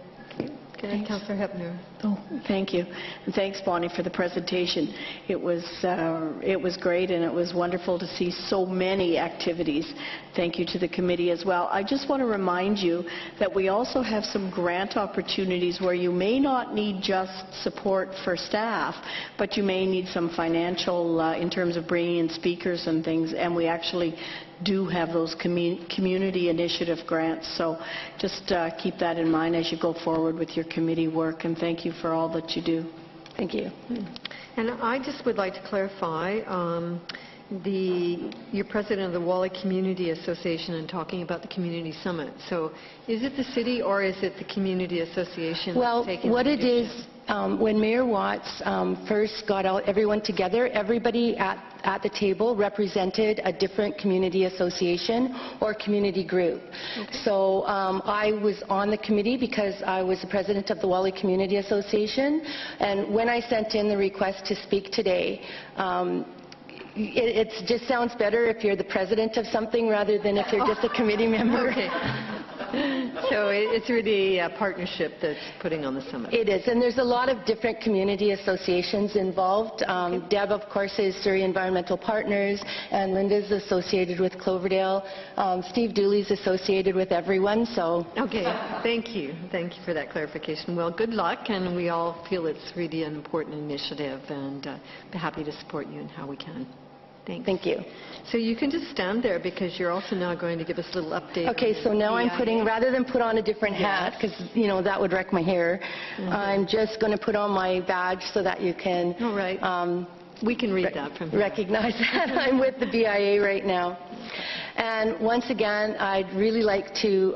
Okay, Councillor Hepner. Oh, thank you. And thanks, Bonnie, for the presentation. It was great, and it was wonderful to see so many activities. Thank you to the committee as well. I just want to remind you that we also have some grant opportunities where you may not need just support for staff, but you may need some financial in terms of bringing in speakers and things, and we actually do have those community initiative grants. So just keep that in mind as you go forward with your committee work, and thank you for all that you do. Thank you. And I just would like to clarify, you're president of the Wally Community Association and talking about the community summit. So is it the city or is it the community association? Well, what it is, when Mayor Watts first got everyone together, everybody at the table represented a different community association or community group. Okay. So I was on the committee because I was the president of the Wally Community Association, and when I sent in the request to speak today, it just sounds better if you're the president of something rather than if you're just a committee member. Okay. So it's really a partnership that's putting on the summit. It is, and there's a lot of different community associations involved. Okay. Deb, of course, is Surrey Environmental Partners, and Linda's associated with Cloverdale. Steve Dooley's associated with everyone, so... Okay, thank you. Thank you for that clarification. Well, good luck, and we all feel it's really an important initiative, and we're happy to support you in how we can. Thanks. Thank you. So you can just stand there because you're also now going to give us a little update. Okay, so now I'm putting, rather than put on a different hat, because, you know, that would wreck my hair, I'm just going to put on my badge so that you can... All right. We can read that from here. Recognize that I'm with the BIA right now. And once again, I'd really like to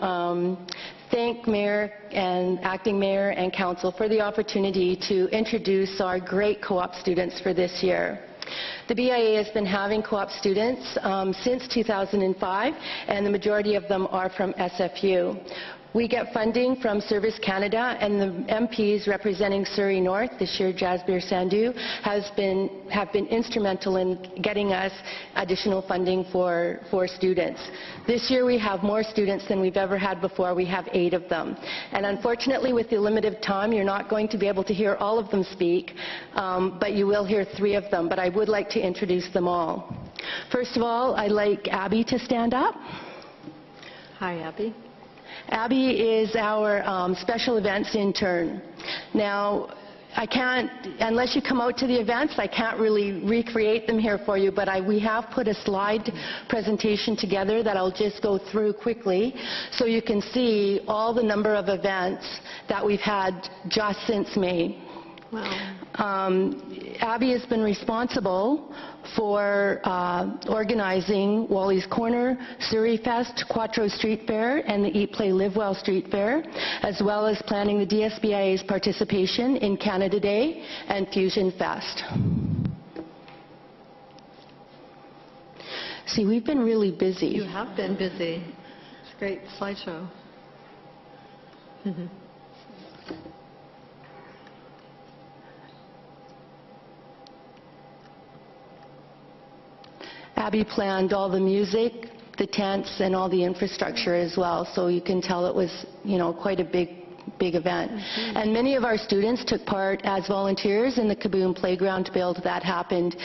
thank Mayor and Acting Mayor and Council for the opportunity to introduce our great co-op students for this year. The BIA has been having co-op students since 2005, and the majority of them are from SFU. We get funding from Service Canada, and the MPs representing Surrey North, this year Jasbir Sandhu, have been instrumental in getting us additional funding for students. This year we have more students than we've ever had before. We have 8 of them. And unfortunately, with the limited time, you're not going to be able to hear all of them speak, but you will hear 3 of them. But I would like to introduce them all. First of all, I'd like Abby to stand up. Hi, Abby. Abby is our special events intern. Now, I can't, unless you come out to the events, I can't really recreate them here for you, but we have put a slide presentation together that I'll just go through quickly so you can see all the number of events that we've had just since May. Wow. Abby has been responsible for organizing Wally's Corner, Surrey Fest, Quattro Street Fair, and the Eat, Play, Live Well Street Fair, as well as planning the DSBIA's participation in Canada Day and Fusion Fest. See, we've been really busy. You have been busy. It's a great slideshow. Abby planned all the music, the tents, and all the infrastructure as well, so you can tell it was, you know, quite a big event. And many of our students took part as volunteers in the Kaboom Playground build that happened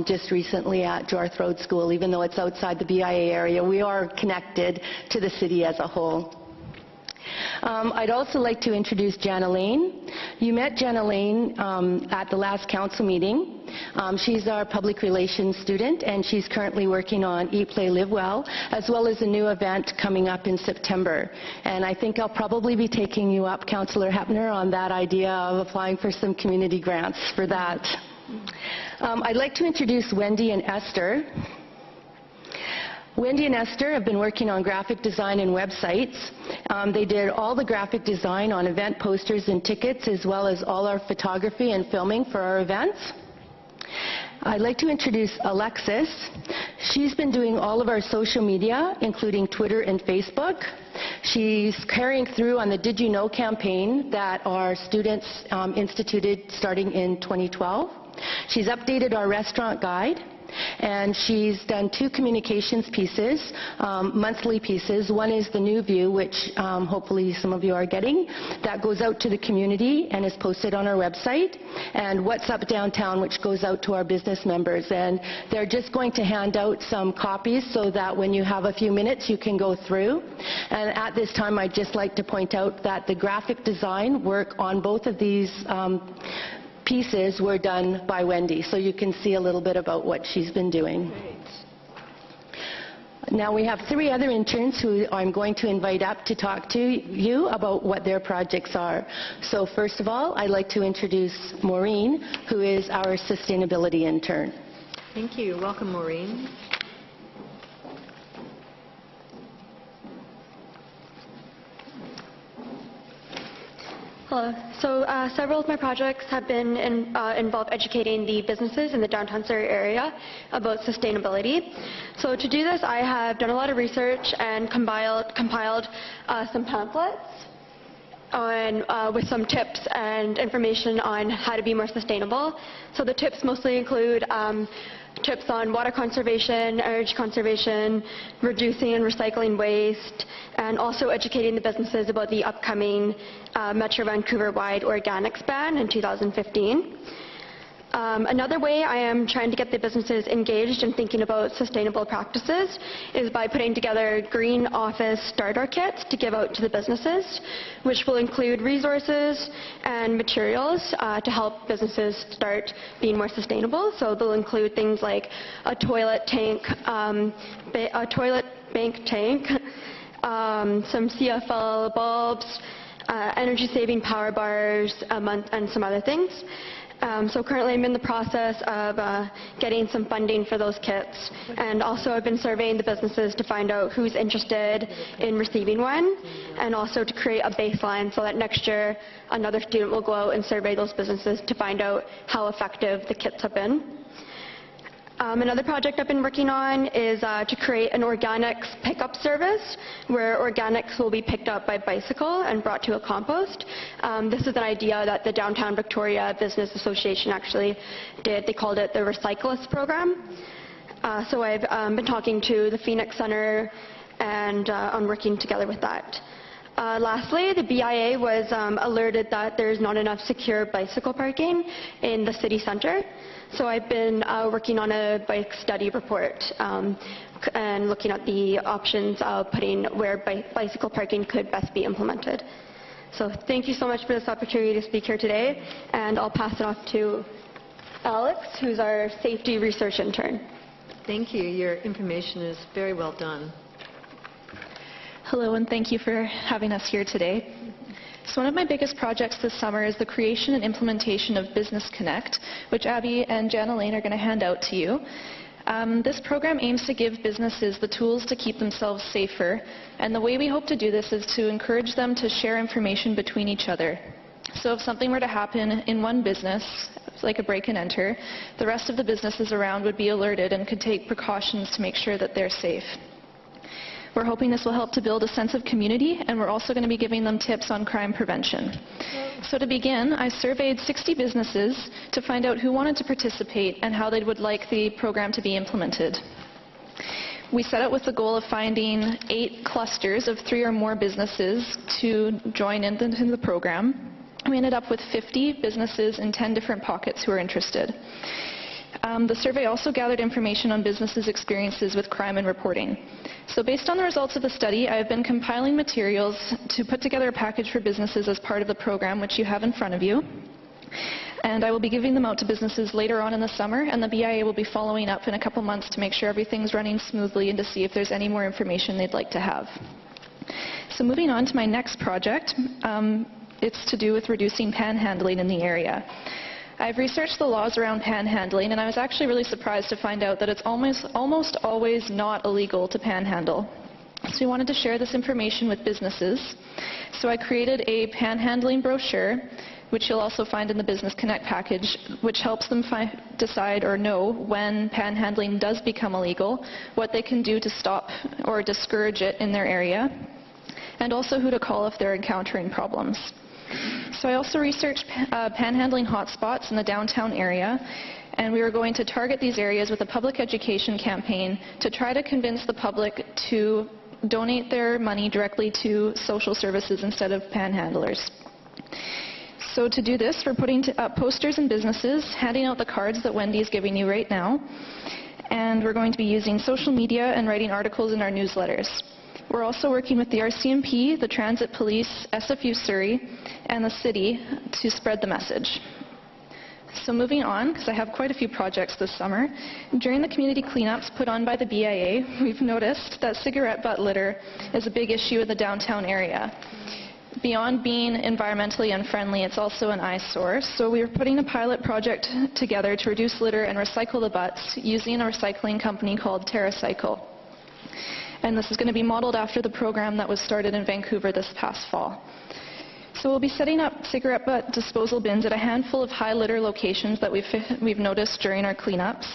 just recently at Jorth Road School. Even though it's outside the BIA area, we are connected to the city as a whole. I'd also like to introduce Jana Lane. You met Jana Lane at the last council meeting. She's our public relations student, and she's currently working on Eat, Play, Live Well, as well as a new event coming up in September. And I think I'll probably be taking you up, Councillor Hepner, on that idea of applying for some community grants for that. I'd like to introduce Wendy and Esther. Wendy and Esther have been working on graphic design and websites. They did all the graphic design on event posters and tickets, as well as all our photography and filming for our events. I'd like to introduce Alexis. She's been doing all of our social media, including Twitter and Facebook. She's carrying through on the Did You Know campaign that our students instituted starting in 2012. She's updated our restaurant guide, and she's done 2 communications pieces, monthly pieces. One is the New View, which hopefully some of you are getting. That goes out to the community and is posted on our website. And What's Up Downtown, which goes out to our business members. And they're just going to hand out some copies so that when you have a few minutes, you can go through. And at this time, I'd just like to point out that the graphic design work on both of these pieces were done by Wendy, so you can see a little bit about what she's been doing. Now we have 3 other interns who I'm going to invite up to talk to you about what their projects are. So first of all, I'd like to introduce Maureen, who is our sustainability intern. Thank you. Welcome, Maureen. Hello. So several of my projects have been involved educating the businesses in the downtown Surrey area about sustainability. So to do this, I have done a lot of research and compiled some pamphlets with some tips and information on how to be more sustainable. So the tips mostly include tips on water conservation, energy conservation, reducing and recycling waste, and also educating the businesses about the upcoming Metro Vancouver-wide organics ban in 2015. Another way I am trying to get the businesses engaged in thinking about sustainable practices is by putting together green office starter kits to give out to the businesses, which will include resources and materials to help businesses start being more sustainable. So they'll include things like a toilet tank, a toilet bank tank, some CFL bulbs, energy-saving power bars, and some other things. So currently I'm in the process of getting some funding for those kits, and also I've been surveying the businesses to find out who's interested in receiving one, and also to create a baseline so that next year another student will go out and survey those businesses to find out how effective the kits have been. Another project I've been working on is to create an organics pickup service where organics will be picked up by bicycle and brought to a compost. This is an idea that the Downtown Victoria Business Association actually did. They called it the Recyclist Program. So I've been talking to the Phoenix Center and on working together with that. Lastly, the BIA was alerted that there's not enough secure bicycle parking in the city centre. So I've been working on a bike study report and looking at the options of putting where bicycle parking could best be implemented. So thank you so much for this opportunity to speak here today, and I'll pass it off to Alex, who's our safety research intern. Thank you. Your information is very well done. Hello, and thank you for having us here today. So one of my biggest projects this summer is the creation and implementation of Business Connect, which Abby and Jana Lane are going to hand out to you. This program aims to give businesses the tools to keep themselves safer, and the way we hope to do this is to encourage them to share information between each other. So if something were to happen in one business, like a break and enter, the rest of the businesses around would be alerted and could take precautions to make sure that they're safe. We're hoping this will help to build a sense of community, and we're also going to be giving them tips on crime prevention. So to begin, I surveyed 60 businesses to find out who wanted to participate and how they would like the program to be implemented. We set out with the goal of finding 8 clusters of 3 or more businesses to join into the program. We ended up with 50 businesses in 10 different pockets who were interested. The survey also gathered information on businesses' experiences with crime and reporting. So based on the results of the study, I have been compiling materials to put together a package for businesses as part of the program, which you have in front of you. And I will be giving them out to businesses later on in the summer, and the BIA will be following up in a couple months to make sure everything's running smoothly and to see if there's any more information they'd like to have. So moving on to my next project, it's to do with reducing panhandling in the area. I've researched the laws around panhandling, and I was actually really surprised to find out that it's almost always not illegal to panhandle. So we wanted to share this information with businesses. So I created a panhandling brochure, which you'll also find in the Business Connect package, which helps them decide or know when panhandling does become illegal, what they can do to stop or discourage it in their area, and also who to call if they're encountering problems. So I also researched panhandling hotspots in the downtown area, and we were going to target these areas with a public education campaign to try to convince the public to donate their money directly to social services instead of panhandlers. So to do this, we're putting up posters in businesses, handing out the cards that Wendy's giving you right now, and we're going to be using social media and writing articles in our newsletters. We're also working with the RCMP, the Transit Police, SFU Surrey, and the city to spread the message. So moving on, because I have quite a few projects this summer, during the community cleanups put on by the BIA, we've noticed that cigarette butt litter is a big issue in the downtown area. Beyond being environmentally unfriendly, it's also an eyesore. So we are putting a pilot project together to reduce litter and recycle the butts using a recycling company called TerraCycle. And this is going to be modeled after the program that was started in Vancouver this past fall. So we'll be setting up cigarette butt disposal bins at a handful of high litter locations that we've noticed during our cleanups.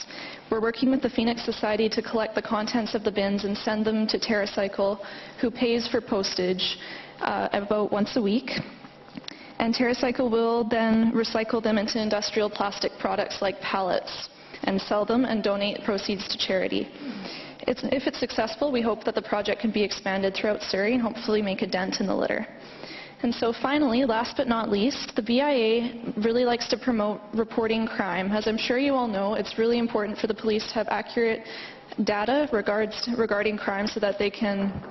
We're working with the Phoenix Society to collect the contents of the bins and send them to TerraCycle, who pays for postage about once a week. And TerraCycle will then recycle them into industrial plastic products like pallets and sell them and donate proceeds to charity. If it's successful, we hope that the project can be expanded throughout Surrey and hopefully make a dent in the litter. And so finally, last but not least, the BIA really likes to promote reporting crime. As I'm sure you all know, it's really important for the police to have accurate data regarding crime so that they can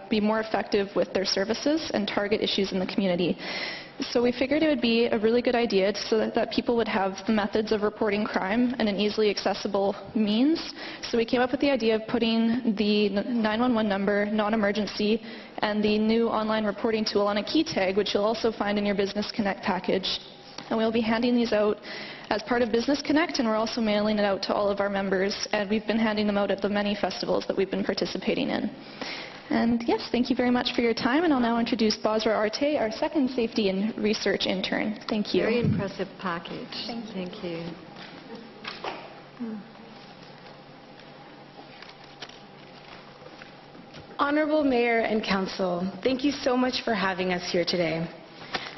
be more effective with their services and target issues in the community. So we figured it would be a really good idea so that people would have the methods of reporting crime in an easily accessible means. So we came up with the idea of putting the 911 number, non-emergency, and the new online reporting tool on a key tag, which you'll also find in your Business Connect package. And we'll be handing these out as part of Business Connect, and we're also mailing it out to all of our members, and we've been handing them out at the many festivals that we've been participating in. And yes, thank you very much for your time, and I'll now introduce Basra Arte, our second safety and research intern. Thank you. Very impressive package. Thank you. Honorable Mayor and Council, thank you so much for having us here today.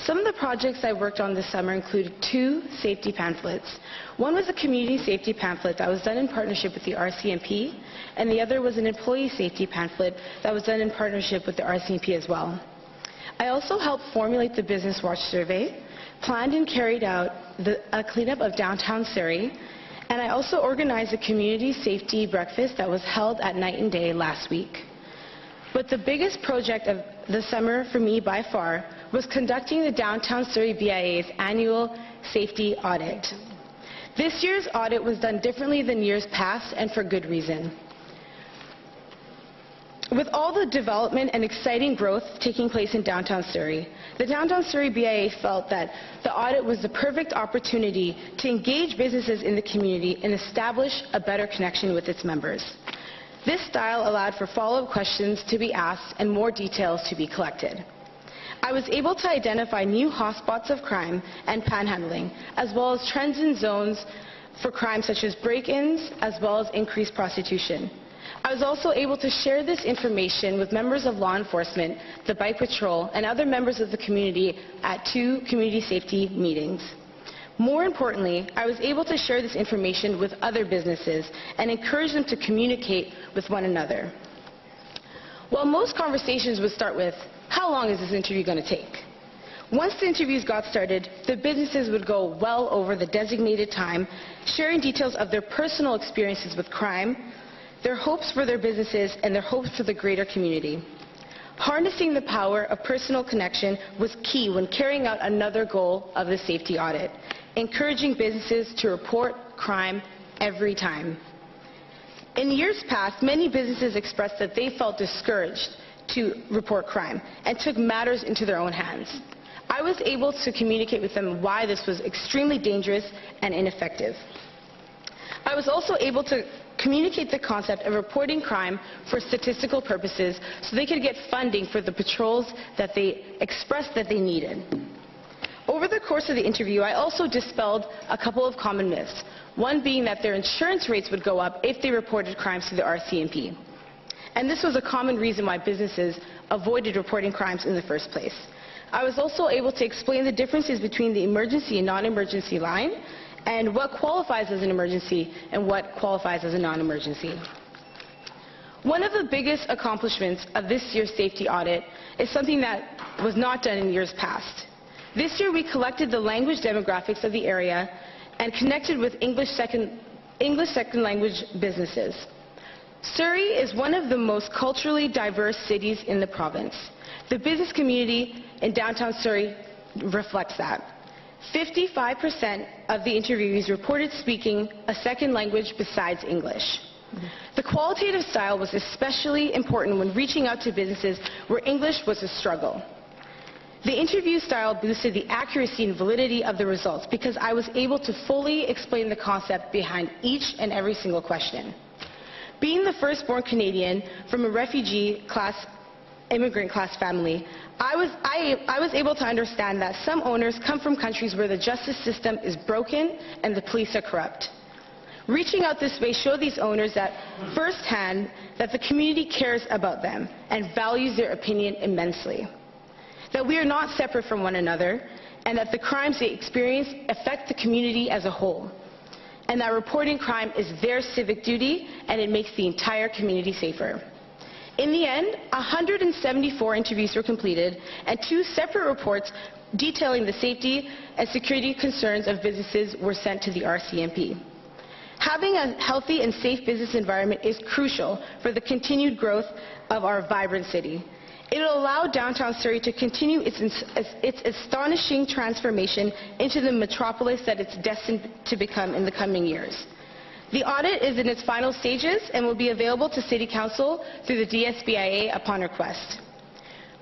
Some of the projects I worked on this summer included 2 safety pamphlets. One was a community safety pamphlet that was done in partnership with the RCMP, and the other was an employee safety pamphlet that was done in partnership with the RCMP as well. I also helped formulate the Business Watch survey, planned and carried out a cleanup of downtown Surrey, and I also organized a community safety breakfast that was held at Night and Day last week. But the biggest project of the summer for me by far was conducting the Downtown Surrey BIA's annual safety audit. This year's audit was done differently than years past, and for good reason. With all the development and exciting growth taking place in downtown Surrey, the Downtown Surrey BIA felt that the audit was the perfect opportunity to engage businesses in the community and establish a better connection with its members. This style allowed for follow-up questions to be asked and more details to be collected. I was able to identify new hotspots of crime and panhandling, as well as trends in zones for crime such as break-ins, as well as increased prostitution. I was also able to share this information with members of law enforcement, the Bike Patrol, and other members of the community at 2 community safety meetings. More importantly, I was able to share this information with other businesses and encourage them to communicate with one another. While most conversations would start with, "How long is this interview going to take?" Once the interviews got started, the businesses would go well over the designated time, sharing details of their personal experiences with crime, their hopes for their businesses, and their hopes for the greater community. Harnessing the power of personal connection was key when carrying out another goal of the safety audit, encouraging businesses to report crime every time. In years past, many businesses expressed that they felt discouraged to report crime and took matters into their own hands. I was able to communicate with them why this was extremely dangerous and ineffective. I was also able to communicate the concept of reporting crime for statistical purposes so they could get funding for the patrols that they expressed that they needed. Over the course of the interview, I also dispelled a couple of common myths, one being that their insurance rates would go up if they reported crimes to the RCMP. And this was a common reason why businesses avoided reporting crimes in the first place. I was also able to explain the differences between the emergency and non-emergency line, and what qualifies as an emergency and what qualifies as a non-emergency. One of the biggest accomplishments of this year's safety audit is something that was not done in years past. This year we collected the language demographics of the area and connected with English second language businesses. Surrey is one of the most culturally diverse cities in the province. The business community in downtown Surrey reflects that. 55% of the interviewees reported speaking a second language besides English. The qualitative style was especially important when reaching out to businesses where English was a struggle. The interview style boosted the accuracy and validity of the results because I was able to fully explain the concept behind each and every single question. Being the firstborn Canadian from a refugee class, immigrant class family, I was able to understand that some owners come from countries where the justice system is broken and the police are corrupt. Reaching out this way showed these owners that firsthand that the community cares about them and values their opinion immensely. That we are not separate from one another, and that the crimes they experience affect the community as a whole. And that reporting crime is their civic duty, and it makes the entire community safer. In the end, 174 interviews were completed, and 2 separate reports detailing the safety and security concerns of businesses were sent to the RCMP. Having a healthy and safe business environment is crucial for the continued growth of our vibrant city. It will allow downtown Surrey to continue its astonishing transformation into the metropolis that it's destined to become in the coming years. The audit is in its final stages and will be available to City Council through the DSBIA upon request.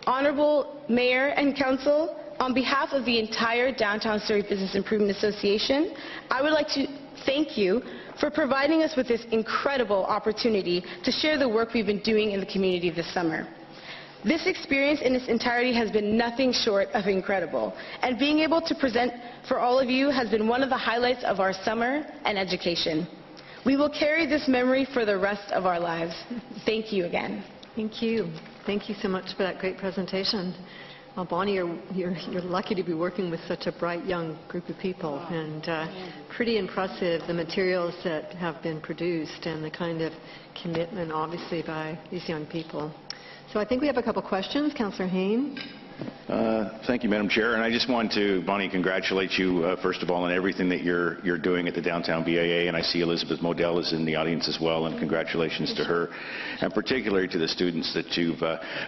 Honourable Mayor and Council, on behalf of the entire Downtown Surrey Business Improvement Association, I would like to thank you for providing us with this incredible opportunity to share the work we've been doing in the community this summer. This experience in its entirety has been nothing short of incredible, and being able to present for all of you has been one of the highlights of our summer and education. We will carry this memory for the rest of our lives. Thank you again. Thank you. Thank you so much for that great presentation. Well, Bonnie, you're lucky to be working with such a bright young group of people, and pretty impressive the materials that have been produced and the kind of commitment, obviously, by these young people. So I think we have a couple questions. Councillor Hayne. Thank you, Madam Chair. And I just want to, Bonnie, congratulate you, first of all, on everything that you're doing at the Downtown BIA. And I see Elizabeth Modell is in the audience as well, and congratulations to her. And particularly to the students that you've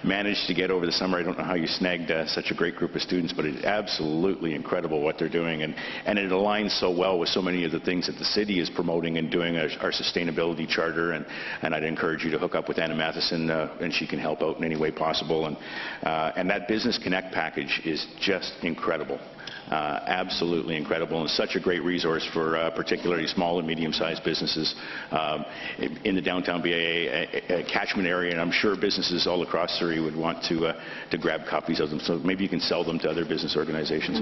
managed to get over the summer. I don't know how you snagged such a great group of students, but it's absolutely incredible what they're doing. And it aligns so well with so many of the things that the city is promoting and doing, our sustainability charter. And I'd encourage you to hook up with Anna Matheson, and she can help out in any way possible. And that Business Connect package is just incredible. Absolutely incredible, and such a great resource for particularly small and medium-sized businesses in the downtown BIA catchment area, and I'm sure businesses all across Surrey would want to grab copies of them, so maybe you can sell them to other business organizations.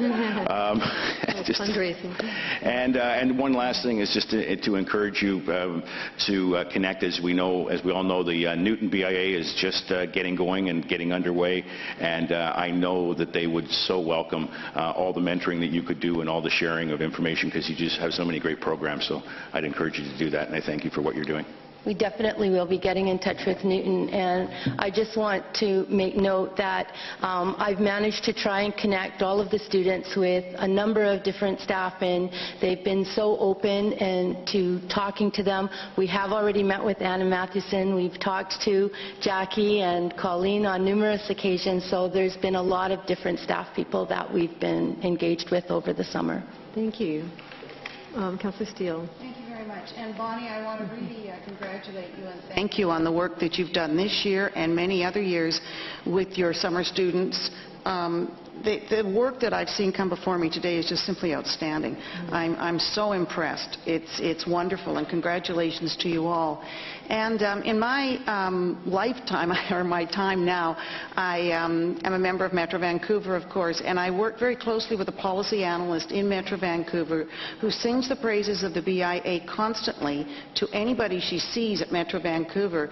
Fundraising. And one last thing is just to encourage you to connect. As we all know, the Newton BIA is just getting going and getting underway, and I know that they would so welcome all the mentoring that you could do and all the sharing of information, because you just have so many great programs. So I'd encourage you to do that, and I thank you for what you're doing. We definitely will be getting in touch with Newton, and I just want to make note that I've managed to try and connect all of the students with a number of different staff, and they've been so open and to talking to them. We have already met with Anna Mathewson. We've talked to Jackie and Colleen on numerous occasions, so there's been a lot of different staff people that we've been engaged with over the summer. Thank you. Councillor Steele. Thank you very much. And Bonnie, I want to really congratulate you and thank you on the work that you've done this year and many other years with your summer students. The work that I've seen come before me today is just simply outstanding. I'm so impressed. It's wonderful, and congratulations to you all. And in my lifetime, or my time now, I am a member of Metro Vancouver, of course, and I work very closely with a policy analyst in Metro Vancouver who sings the praises of the BIA constantly to anybody she sees at Metro Vancouver.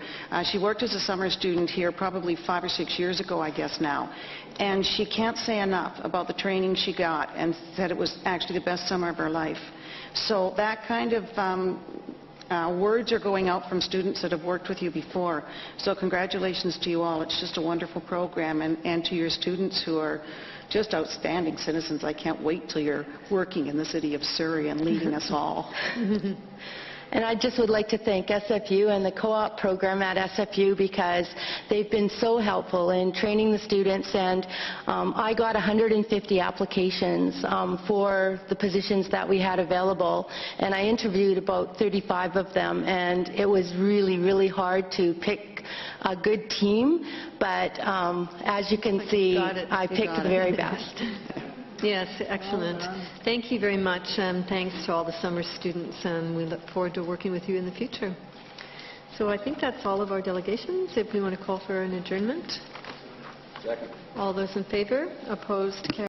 She worked as a summer student here probably 5 or 6 years ago, I guess now. And she can't say enough about the training she got and said it was actually the best summer of her life. So that kind of words are going out from students that have worked with you before. So congratulations to you all. It's just a wonderful program. And to your students who are just outstanding citizens, I can't wait till you're working in the city of Surrey and leading us all. And I just would like to thank SFU and the co-op program at SFU because they've been so helpful in training the students, and I got 150 applications for the positions that we had available, and I interviewed about 35 of them, and it was really, really hard to pick a good team, but as you can see, I picked the very best. Yes, excellent. Thank you very much, and thanks to all the summer students, and we look forward to working with you in the future. So I think that's all of our delegations. If we want to call for an adjournment. Second. All those in favor? Opposed?